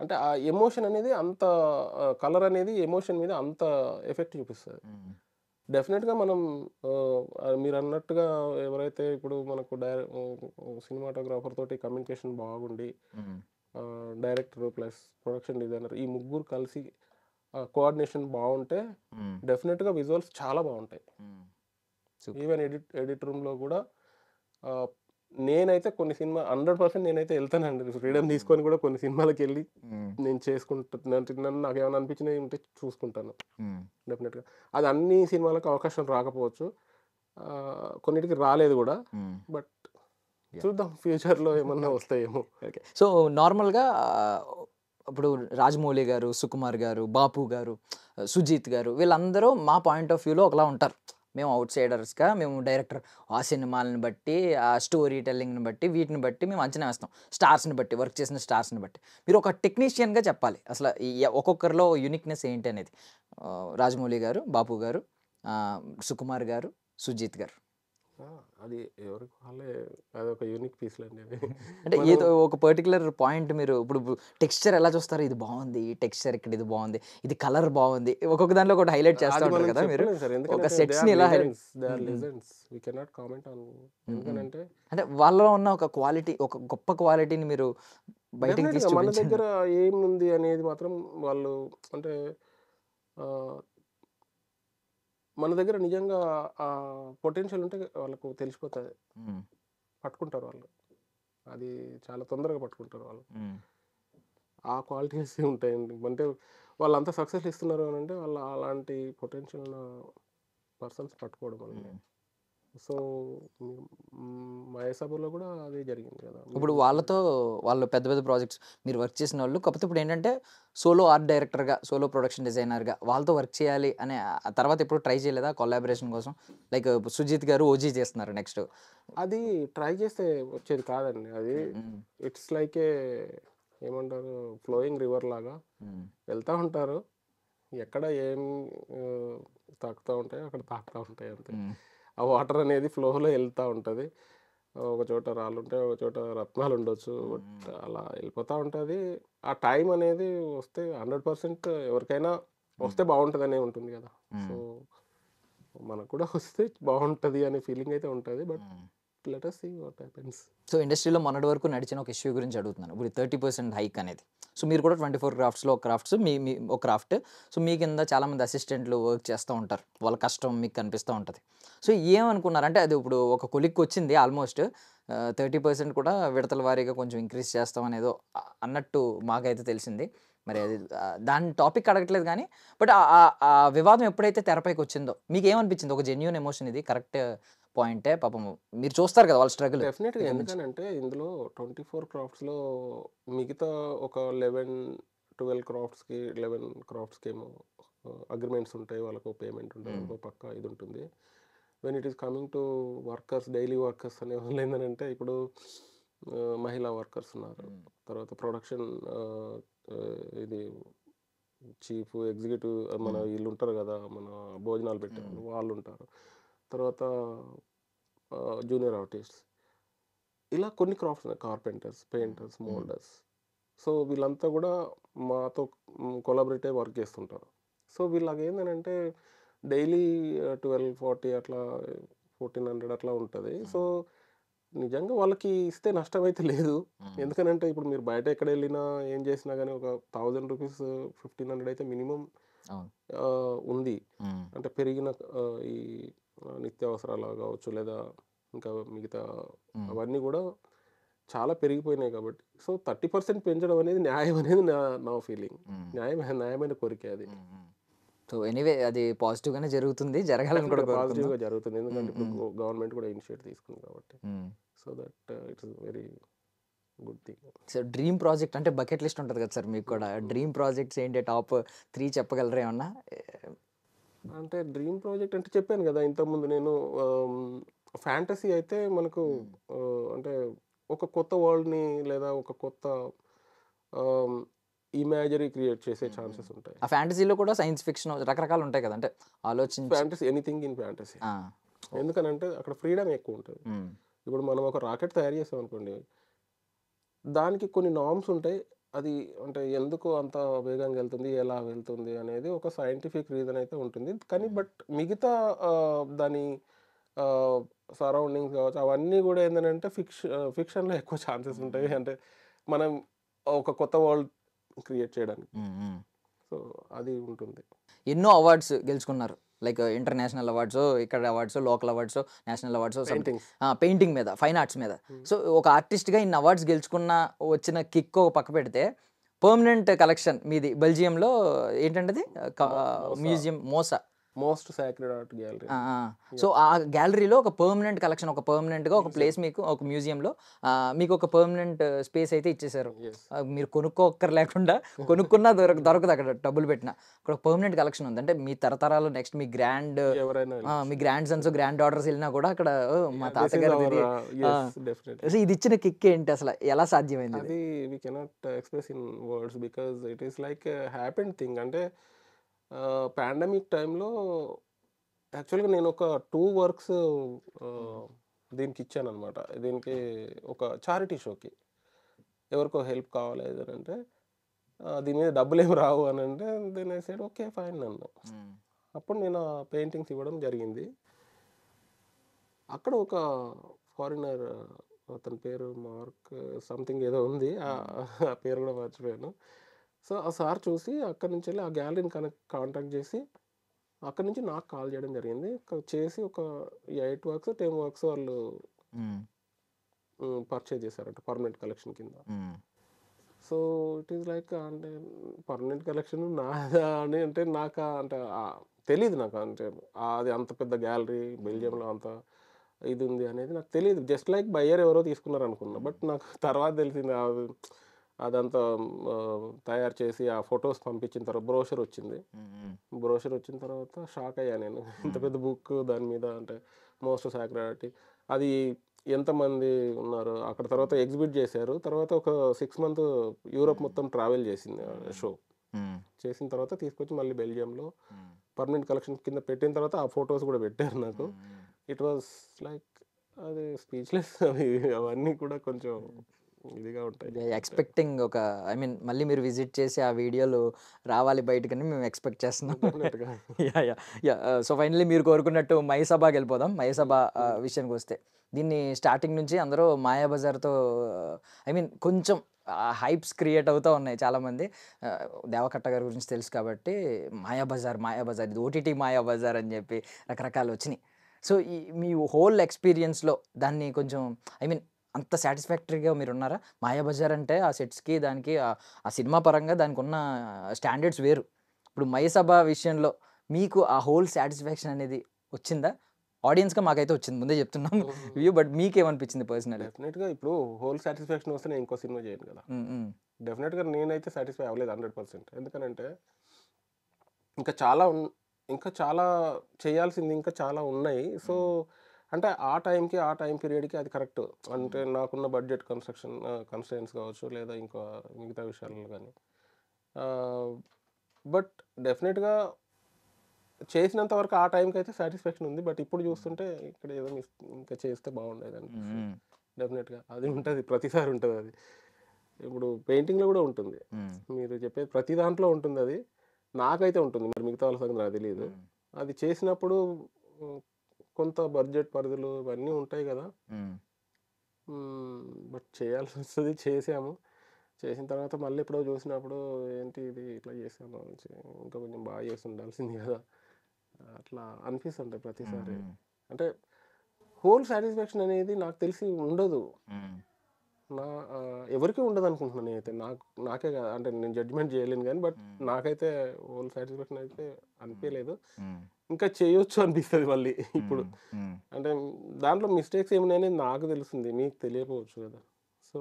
అంటే, ఆ ఎమోషన్ అనేది అంత, కలర్ అనేది ఎమోషన్ మీద అంత ఎఫెక్ట్ చూపిస్తుంది. డెఫినెట్గా మనం మీరు అన్నట్టుగా ఎవరైతే ఇప్పుడు మనకు సినిమాటోగ్రాఫర్ తోటి కమ్యూనికేషన్ బాగుండి, డైరెక్టర్ ప్లస్ ప్రొడక్షన్ డిజైనర్ ఈ ముగ్గురు కలిసి కోఆర్డినేషన్ బాగుంటే డెఫినెట్గా విజువల్స్ చాలా బాగుంటాయి. ఈవెన్ ఎడిట్ రూమ్లో కూడా నేనైతే కొన్ని సినిమా 100% నేనైతే వెళ్తానండి, ఫ్రీడమ్ తీసుకొని కూడా కొన్ని సినిమాలకు వెళ్ళి నేను చేసుకుంటున్నాను, నాకు ఏమైనా అనిపించినవి ఉంటే చూసుకుంటాను డెఫినెట్గా. అది అన్ని సినిమాలకు అవకాశం రాకపోవచ్చు, కొన్నిటికి రాలేదు కూడా, బట్ చూద్దాం ఫ్యూచర్లో ఏమన్నా వస్తాయేమో. ఓకే. సో నార్మల్గా ఇప్పుడు రాజమౌళి గారు, సుకుమార్ గారు, బాపు గారు, సుజీత్ గారు, వీళ్ళందరూ మా పాయింట్ ఆఫ్ వ్యూలో ఒకలా ఉంటారు. మేము అవుట్ సైడర్స్గా, మేము డైరెక్టర్ ఆ సినిమాలను బట్టి, ఆ స్టోరీ టెల్లింగ్ని బట్టి, వీటిని బట్టి మేము అంచనా వేస్తాం, స్టార్స్ని బట్టి, వర్క్ చేసిన స్టార్స్ని బట్టి. మీరు ఒక టెక్నీషియన్గా చెప్పాలి అసలు ఒక్కొక్కరిలో యూనిక్నెస్ ఏంటి అనేది. రాజమౌళి గారు, బాపు గారు, సుకుమార్ గారు, సుజీత్ గారు. అది ఎవరికి వాళ్ళే, అదొక యూనిక్ పీస్లు అండి అది. అంటే ఏదో ఒక పర్టికులర్ పాయింట్ మీరు ఇప్పుడు టెక్స్చర్ ఎలా చూస్తారు, ఇది బాగుంది, టెక్స్చర్ ఇక్కడ ఇది బాగుంది, ఇది కలర్ బాగుంది, ఒక్కొక్క దాంట్లో ఒకటి హైలైట్ చేస్తూ ఉంటారు కదా మీరు. ఒక సెట్స్ని ఎలా హైలైట్, ఎందుకంటే అంటే వాళ్ళలో ఉన్న ఒక క్వాలిటీ, ఒక గొప్ప క్వాలిటీని మీరు బయటికి తీసి మన దగ్గర ఏముంది అనేది మాత్రం వాళ్ళు, అంటే మన దగ్గర నిజంగా ఆ పొటెన్షియల్ ఉంటే వాళ్ళకు తెలిసిపోతుంది, పట్టుకుంటారు వాళ్ళు, అది చాలా తొందరగా పట్టుకుంటారు వాళ్ళు. ఆ క్వాలిటీస్ ఉంటాయండి, అంటే వాళ్ళు అంత సక్సెస్ ఇస్తున్నారు అని అంటే వాళ్ళు అలాంటి పొటెన్షియల్ ఉన్న పర్సన్స్ పట్టుకోవడం వల్ల. సో మహేసాబులో కూడా అదే జరిగింది కదా. ఇప్పుడు వాళ్ళతో వాళ్ళు పెద్ద పెద్ద ప్రాజెక్ట్స్ మీరు వర్క్ చేసిన వాళ్ళు, కాకపోతే ఇప్పుడు ఏంటంటే సోలో ఆర్ట్ డైరెక్టర్గా, సోలో ప్రొడక్షన్ డిజైనర్గా వాళ్ళతో వర్క్ చేయాలి అనే తర్వాత ఎప్పుడు ట్రై చేయలేదా కొలాబరేషన్ కోసం? లైక్ సుజిత్ గారు ఓజీ చేస్తున్నారు నెక్స్ట్. అది ట్రై చేస్తే వచ్చేది కాదండి, అది ఇట్స్ లైక్ ఏ ఏమంటారు, ఫ్లోయింగ్ రివర్ లాగా వెళ్తూ ఉంటారు, ఎక్కడ ఏం తాకుతూ ఉంటాయో అక్కడ తాకుతూ ఉంటాయి అంతే. ఆ వాటర్ అనేది ఫ్లోలో వెళ్తూ ఉంటుంది, ఒక చోట రాళ్ళు ఉంటాయి, ఒక చోట రత్నాలు ఉండొచ్చు, బట్ అలా వెళ్ళిపోతూ ఉంటుంది. ఆ టైం అనేది వస్తే 100% ఎవరికైనా వస్తే బాగుంటుంది అనే ఉంటుంది కదా. సో మనకు కూడా వస్తే బాగుంటుంది అనే ఫీలింగ్ అయితే ఉంటుంది, but let us see what happens. So ఇండస్ట్రీలో మొన్నటి వరకు నడిచిన ఒక ఇష్యూ గురించి అడుగుతున్నాను. ఇప్పుడు 30% హైక్ అనేది, సో మీరు కూడా 24 క్రాఫ్ట్స్లో ఒక క్రాఫ్ట్స్ మీ ఒక క్రాఫ్ట్, సో మీ కింద చాలామంది అసిస్టెంట్లు వర్క్ చేస్తూ ఉంటారు, వాళ్ళ కష్టం మీకు కనిపిస్తూ ఉంటుంది. సో ఏమనుకున్నారు అంటే, అది ఇప్పుడు ఒక కొలిక్కి వచ్చింది ఆల్మోస్ట్ 30% కూడా విడతల వారీగా కొంచెం ఇంక్రీజ్ చేస్తాం అనేదో అన్నట్టు మాకైతే తెలిసింది. మరి అది దాని టాపిక్ అడగట్లేదు కానీ, బట్ ఆ వివాదం ఎప్పుడైతే తెరపైకి వచ్చిందో మీకు ఏమనిపించింది? ఒక జెన్యూన్ ఎమోషన్, ఇది కరెక్ట్ పాయింటే, పాపం మీరు చూస్తారు కదా వాళ్ళ స్ట్రగుల్. డెఫినెట్గా, ఎందుకంటే ఇందులో 24 క్రాఫ్ట్స్లో మిగతా ఒక 11-12 క్రాఫ్ట్స్కి 11 క్రాఫ్ట్స్కి ఏమో అగ్రిమెంట్స్ ఉంటాయి, వాళ్ళకు పేమెంట్ ఉంటుంది, వాళ్ళకు పక్కా ఇది ఉంటుంది. When it is coming to workers, daily workers అనే వాళ్ళు ఏంటంటే, ఇప్పుడు మహిళా వర్కర్స్ ఉన్నారు, తర్వాత ప్రొడక్షన్ ఇది చీఫ్ ఎగ్జిక్యూటివ్ మన వీళ్ళు ఉంటారు కదా, మన భోజనాలు పెట్టే వాళ్ళు ఉంటారు, తర్వాత జూనియర్ ఆర్టిస్ట్స్, ఇలా కొన్ని క్రాఫ్ట్స్ ఉన్నాయి, కార్పెంటర్స్, పెయింటర్స్, మోల్డర్స్. సో వీళ్ళంతా కూడా మాతో కొలాబరేట్ అయ్యి వర్క్ చేస్తుంటారు. సో వీళ్ళకి ఏంటంటే డైలీ 1240 అట్లా 1400 అట్లా ఉంటుంది. సో నిజంగా వాళ్ళకి ఇస్తే నష్టం అయితే లేదు. ఎందుకనంటే ఇప్పుడు మీరు బయట ఎక్కడ వెళ్ళినా ఏం చేసినా కానీ ఒక 1000 రూపీస్ 1500 అయితే మినిమం ఉంది. అంటే పెరిగిన ఈ నిత్యావసరాలు కావచ్చు, లేదా ఇంకా మిగతా అవన్నీ కూడా చాలా పెరిగిపోయినాయి కాబట్టి సో 30% పెంచడం అనేది న్యాయం అనేది నా ఫీలింగ్. న్యాయమైన కోరిక అది. సో ఎనీవే అది పాజిటివ్గానే జరుగుతుంది, జరగాలని కూడా పాజిటివ్గా జరుగుతుంది. ఎందుకంటే ఇప్పుడు గవర్నమెంట్ కూడా ఇనిషియేట్ తీసుకుంది కాబట్టి. So that it's very good thing. So dream project అంటే బకెట్ లిస్ట్ ఉంటుంది కదా సార్ మీకు కూడా, డ్రీమ్ ప్రాజెక్ట్స్ ఏంటి, టాప్ 3 చెప్పగలరా ఏమన్నా? అంటే డ్రీమ్ ప్రాజెక్ట్ అంటే చెప్పాను కదా ఇంతకుముందు నేను, ఫ్యాంటసీ అయితే మనకు అంటే ఒక కొత్త వరల్డ్ని లేదా ఒక కొత్త ఇమాజినరీ క్రియేట్ చేసే ఛాన్సెస్ ఉంటాయి. ఆ ఫ్యాంటసీలో కూడా సైన్స్ ఫిక్షన్ రకరకాలు ఉంటాయి కదా, అంటే ఆలోచించి ఫ్యాంటసీ ఎనీథింగ్ ఇన్ ఫ్యాంటసీ. ఎందుకనంటే అక్కడ ఫ్రీడమ్ ఎక్కువ ఉంటుంది. ఇప్పుడు మనం ఒక రాకెట్ తయారు చేసాం అనుకోండి, దానికి కొన్ని నార్మ్స్ ఉంటాయి. అది అంటే ఎందుకు అంత వేగంగా వెళ్తుంది, ఎలా వెళ్తుంది అనేది ఒక సైంటిఫిక్ రీజన్ అయితే ఉంటుంది. కానీ బట్ మిగతా దాని సరౌండింగ్స్ కావచ్చు అవన్నీ కూడా ఏంటంటే ఫిక్షన్లో ఎక్కువ ఛాన్సెస్ ఉంటాయి. అంటే మనం ఒక కొత్త వరల్డ్ క్రియేట్ చేయడానికి. సో అది ఉంటుంది. ఎన్నో అవార్డ్స్ గెలుచుకున్నారు, లైక్ ఇంటర్నేషనల్ అవార్డ్స్, ఇక్కడ awards, local awards, national awards, painting మీద, ఫైన్ ఆర్ట్స్ మీద. సో ఒక ఆర్టిస్ట్గా ఇన్ని అవార్డ్స్ గెలుచుకున్న వచ్చిన కిక్ ఒక పక్క పెడితే, పర్మనెంట్ కలెక్షన్ మీది బెల్జియంలో ఏంటంటే museum most sacred art gallery. So ఆ గ్యాలరీలో ఒక పర్మనెంట్ కలెక్షన్, ఒక పర్మనెంట్గా ఒక ప్లేస్ మీకు, ఒక మ్యూజియంలో మీకు ఒక పర్మనెంట్ స్పేస్ అయితే ఇచ్చేసారు. మీరు కొనుక్కోక్కర్ లేకుండా, కొనుక్కున్నా దొరకదు అక్కడ డబ్బులు పెట్టినా. అక్కడ పర్మనెంట్ కలెక్షన్ ఉంది. అంటే మీ తరతరాలు నెక్స్ట్ మీ గ్రాండ్ సన్స్, గ్రాండ్ డాటర్స్ వెళ్ళినా కూడా అక్కడ మా తాతగారు ఇది ఇచ్చిన కిక్ ఏంటి అసలు, ఎలా సాధ్యమైంది? అది we cannot express in words because it is like happen thing. అంటే పాండమిక్ టైంలో యాక్చువల్గా నేను ఒక 2 వర్క్స్ దీనికి ఇచ్చాను అనమాట. దీనికి ఒక చారిటీ షోకి ఎవరికో హెల్ప్ కావాలి అని అంటే, దీని మీద డబ్బులు ఏమి రావు అని అంటే, then I said okay fine నన్ను. అప్పుడు నేను ఆ పెయింటింగ్స్ ఇవ్వడం జరిగింది. అక్కడ ఒక ఫారినర్, అతని పేరు మార్క్ సంథింగ్ ఏదో ఉంది, ఆ పేరు కూడా మర్చిపోయాను. సో ఆ సార్ చూసి అక్కడి నుంచి వెళ్ళి ఆ గ్యాలరీని కాంటాక్ట్ చేసి అక్కడి నుంచి నాకు కాల్ చేయడం జరిగింది. చేసి ఒక 8 వర్క్స్ 10 వర్క్స్ వాళ్ళు పర్చేజ్ చేశారంట పర్మనెంట్ కలెక్షన్ కింద. సో ఇట్ ఈస్ లైక్ అంటే పర్మనెంట్ కలెక్షన్ నాదా అని అంటే నాకు అంటే తెలియదు. నాకు అంటే అది అంత పెద్ద గ్యాలరీ బెల్జియంలో అంత ఇది ఉంది అనేది నాకు తెలియదు. జస్ట్ లైక్ బయ్యర్ ఎవరో తీసుకున్నారు అనుకున్నా. బట్ నాకు తర్వాత తెలిసింది అదంతా తయారు చేసి ఆ ఫొటోస్ పంపించిన తర్వాత బ్రోషర్ వచ్చింది. బ్రోషర్ వచ్చిన తర్వాత షాక్ అయ్యా నేను. ఇంత పెద్ద బుక్, దాని మీద అంటే మోస్ట్ సాక్రెడ్, అది ఎంతమంది ఉన్నారు అక్కడ. తర్వాత ఎగ్జిబిట్ చేశారు. తర్వాత ఒక 6 months యూరోప్ మొత్తం ట్రావెల్ చేసింది షో. చేసిన తర్వాత తీసుకొచ్చి మళ్ళీ బెల్జియంలో పర్మనెంట్ కలెక్షన్ కింద పెట్టిన తర్వాత ఆ ఫొటోస్ కూడా పెట్టారు నాకు. ఇట్ వాజ్ లైక్ అది స్పీచ్లెస్. అవన్నీ కూడా కొంచెం ఇదిగా ఉంటాయి. ఎక్స్పెక్టింగ్ ఒక ఐ మీన్ మళ్ళీ మీరు విజిట్ చేసి ఆ వీడియోలు రావాలి బయటకని మేము ఎక్స్పెక్ట్ చేస్తున్నాం. సో ఫైనల్లీ మీరు కోరుకున్నట్టు మహేసభకి వెళ్ళిపోదాం. మహేసభ విషయానికి వస్తే, దీన్ని స్టార్టింగ్ నుంచి అందరూ మాయాబజార్తో ఐ మీన్ కొంచెం హైప్స్ క్రియేట్ అవుతూ ఉన్నాయి చాలామంది. దేవకట్ట గారి గురించి తెలుసు కాబట్టి మాయాబజార్ ఇది ఓటీటీ మాయాబజార్ అని చెప్పి రకరకాలు వచ్చినాయి. సో ఈ మీ హోల్ ఎక్స్పీరియన్స్లో దాన్ని కొంచెం ఐ మీన్ అంత సాటిస్ఫాక్టరీగా మీరు ఉన్నారా? మాయాబజార్ అంటే ఆ సెట్స్కి, దానికి ఆ సినిమా పరంగా దానికి ఉన్న స్టాండర్డ్స్ వేరు. ఇప్పుడు మహేసభ విషయంలో మీకు ఆ హోల్ సాటిస్ఫాక్షన్ అనేది వచ్చిందా? ఆడియన్స్గా మాకైతే వచ్చింది, ముందే చెప్తున్నాం వ్యూ. But మీకేమనిపించింది personal? డెఫినెట్గా ఇప్పుడు హోల్ సాటిస్ఫాక్షన్ వస్తే నేను ఇంకో సినిమా చేయను కదా. డెఫినెట్గా నేనైతే సాటిస్ఫై అవ్వలేదు 100%. ఎందుకనంటే ఇంకా చాలా చేయాల్సింది ఇంకా చాలా ఉన్నాయి. సో అంటే ఆ టైం పీరియడ్కి అది కరెక్ట్. అంటే నాకున్న బడ్జెట్ కన్స్ట్రెయిన్స్ కావచ్చు, లేదా ఇంకా మిగతా విషయాలు కానీ. బట్ డెఫినెట్గా చేసినంత వరకు ఆ టైంకి అయితే సాటిస్ఫాక్షన్ ఉంది. బట్ ఇప్పుడు చూస్తుంటే ఇక్కడ ఏదో ఇంకా చేస్తే బాగుండేది అని డెఫినెట్గా అది ఉంటుంది, ప్రతిసారి ఉంటుంది అది. ఇప్పుడు పెయింటింగ్లో కూడా ఉంటుంది, మీరు చెప్పేది ప్రతి దాంట్లో ఉంటుంది. అది నాకైతే ఉంటుంది, మరి మిగతా వాళ్ళ సంగతి నాకు తెలియదు. అది చేసినప్పుడు కొంత బడ్జెట్ పరిధులు ఇవన్నీ ఉంటాయి కదా, బట్ చేయాల్సి వస్తుంది. చేసాము. చేసిన తర్వాత మళ్ళీ ఎప్పుడో చూసినప్పుడు ఏంటి ఇది ఇట్లా చేసాము, ఇంకా కొంచెం బాగా చేసి ఉండాల్సింది కదా అట్లా అనిపిస్తుంటాయి ప్రతిసారి. అంటే హోల్ సాటిస్ఫాక్షన్ అనేది నాకు తెలిసి ఉండదు, నా ఎవరికి ఉండదు అనుకుంటున్నాను నేనైతే. నాకే కాదు, అంటే నేను జడ్జిమెంట్ చేయలేను కానీ, బట్ నాకైతే హోల్ సాటిస్ఫాక్షన్ అయితే అనిపించలేదు. ఇంకా చేయొచ్చు అనిపిస్తుంది మళ్ళీ ఇప్పుడు. అంటే దాంట్లో మిస్టేక్స్ ఏమున్నాయనేది నాకు తెలుస్తుంది, మీకు తెలియకపోవచ్చు కదా. సో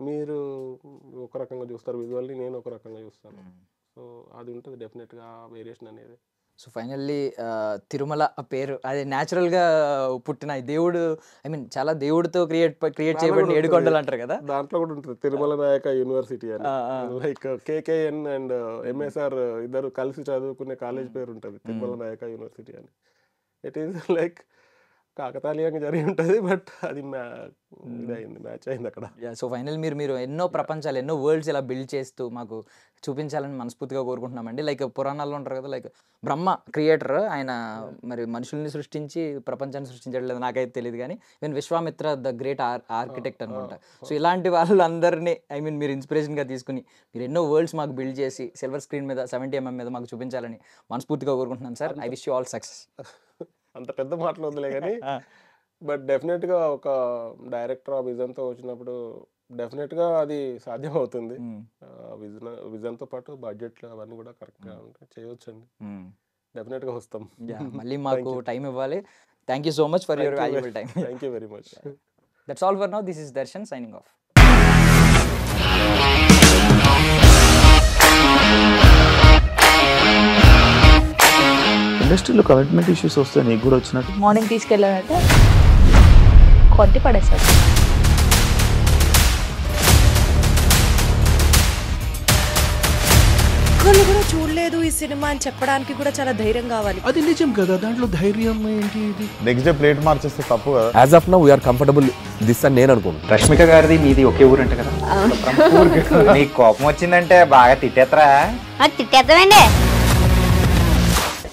మీరు ఒక రకంగా చూస్తారు విజువల్లీ, నేను ఒక రకంగా చూస్తాను. సో అది ఉంటుంది డెఫినెట్గా వేరియేషన్ అనేది. సో ఫైనల్లీ తిరుమల పేరు అది న్యాచురల్గా పుట్టిన దేవుడు, ఐ మీన్ చాలా దేవుడితో క్రియేట్ చేయబడిన ఏడుకొండలు అంటారు కదా, దాంట్లో కూడా ఉంటుంది తిరుమల నాయక యూనివర్సిటీ అని. లైక్ కేకేఎన్ అండ్ ఎంఎస్ఆర్ ఇద్దరు కలిసి చదువుకునే కాలేజ్ పేరు ఉంటుంది తిరుమల నాయక యూనివర్సిటీ అని. ఇట్ ఈస్ లైక్ కాకతాళీయంగా జరిగి ఉంటుంది, బట్ అది ఇదైంది, మ్యాచ్ అయింది అక్కడ. సో ఫైనల్ మీరు ఎన్నో ప్రపంచాలు, ఎన్నో వరల్డ్స్ ఇలా బిల్డ్ చేస్తూ మాకు చూపించాలని మనస్ఫూర్తిగా కోరుకుంటున్నామండి. లైక్ పురాణాల్లో ఉంటారు కదా, లైక్ బ్రహ్మ క్రియేటర్, ఆయన మరి మనుషుల్ని సృష్టించి ప్రపంచాన్ని సృష్టించట్లేదు నాకైతే తెలియదు కానీ, even Vishwamitra the great architect అనుకుంటా. సో ఇలాంటి వాళ్ళందరినీ ఐ మీన్ మీరు ఇన్స్పిరేషన్గా తీసుకుని మీరు ఎన్నో వరల్డ్స్ మాకు బిల్డ్ చేసి సిల్వర్ స్క్రీన్ మీద 70mm మీద మాకు చూపించాలని మనస్ఫూర్తిగా కోరుకుంటున్నాను sir. I wish you all success. అంత పెద్ద మాటలు వద్దులే కానీ, బట్ డెఫినెట్గా ఒక డైరెక్టర్ ఆ విజన్తో వచ్చినప్పుడు డెఫినెట్గా అది సాధ్యం అవుతుంది. విజన్తో పాటు బడ్జెట్లు అవన్నీ కూడా కరెక్ట్గా ఉంటాయి, చేయవచ్చండి. డెఫినెట్గా వస్తాం. మళ్ళీ మాకు టైం ఇవ్వాలి. Thank you so much for your valuable time. Thank you very much. That's all for now. This is Darshan signing off. ఇండస్ట్రీలో కమిట్మెంట్ ఇష్యూస్ వస్తే నీకు కూడా వచ్చినట్టు మార్నింగ్ తీసుకెళ్ళాడంటే కొట్టి పడేస్తాడు. ఒక్కళ్ళు కూడా చూడలేదు ఈ సినిమా అని చెప్పడానికి కూడా చాలా ధైర్యం కావాలి. అది నిజం కదా, దాంట్లో ధైర్యం ఏంటి? ఇది నెక్స్ట్ డే ప్లేట్ మార్చేస్తే తప్పు కదా. As of now we are comfortable this అని నేను అనుకుంటున్నాను. రష్మిక గారిది మీది ఒకే ఊరు అంటే కదా. నీకు కోపం వచ్చిందంటే బాగా తిట్టేత్తరా? తిట్టేద్దామండి.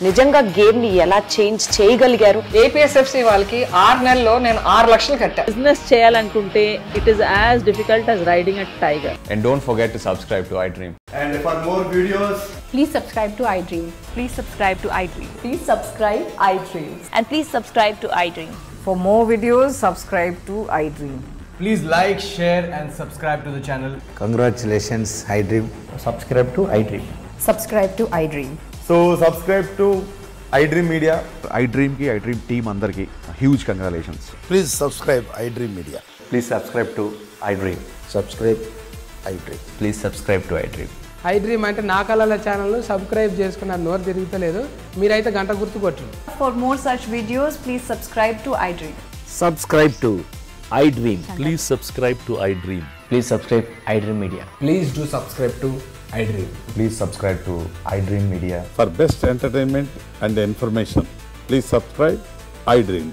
నిజంగా గేమ్ ని ఎలా చేంజ్ చేయగలిగారు? ఏపీఎస్ఎఫ్సి వాళ్ళకి 6 నెలల్లో నేను 6 లక్షలు కట్టా. బిజినెస్ చేయాలనుకుంటే it is as difficult as riding a tiger. And don't forget to subscribe to iDream. And for more videos, Please subscribe to iDream. Please subscribe to iDream. Please subscribe iDream. And please subscribe to iDream. For more videos, subscribe to iDream. please like, share and subscribe to the channel. Congratulations iDream. Subscribe to iDream. Subscribe to iDream. So subscribe to iDream Media. iDream కి iDream team అందరికి huge congratulations. Please subscribe iDream media. Please subscribe to iDream. Subscribe iDream. Please subscribe to iDream. iDream అంటే నా కళల channel subscribe చేసుకున్న నోరు తిరుగుతలేదు, మీరైతే గంట గుర్తు కొట్టండి. For more such videos, please subscribe to iDream. Subscribe to iDream. Please subscribe to iDream. Please subscribe iDream Media. Please do subscribe to iDream. Please subscribe to iDream Media. For best entertainment and information, please subscribe iDream.